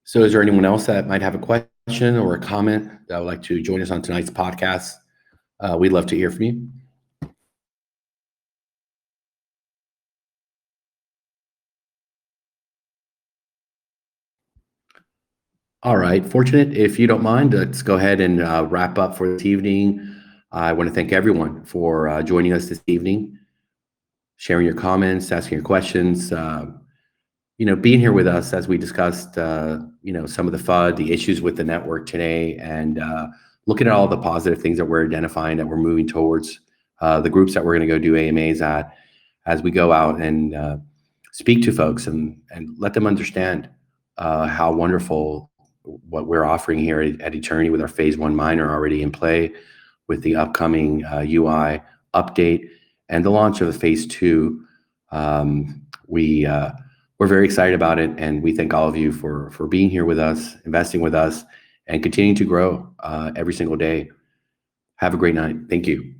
So is there anyone else that might have a question or a comment that would like to join us on tonight's podcast? We'd love to hear from you. All right, Fortunate, if you don't mind, let's go ahead and wrap up for this evening. I want to thank everyone for joining us this evening, sharing your comments, asking your questions, being here with us as we discussed, some of the FUD, the issues with the network today, and looking at all the positive things that we're identifying, that we're moving towards, the groups that we're going to go do AMAs at, as we go out and speak to folks and let them understand how wonderful what we're offering here at Eternity with our phase 1 miner already in play, with the upcoming UI update and the launch of the phase 2. We're very excited about it, and we thank all of you for being here with us, investing with us, and continuing to grow every single day. Have a great night. Thank you.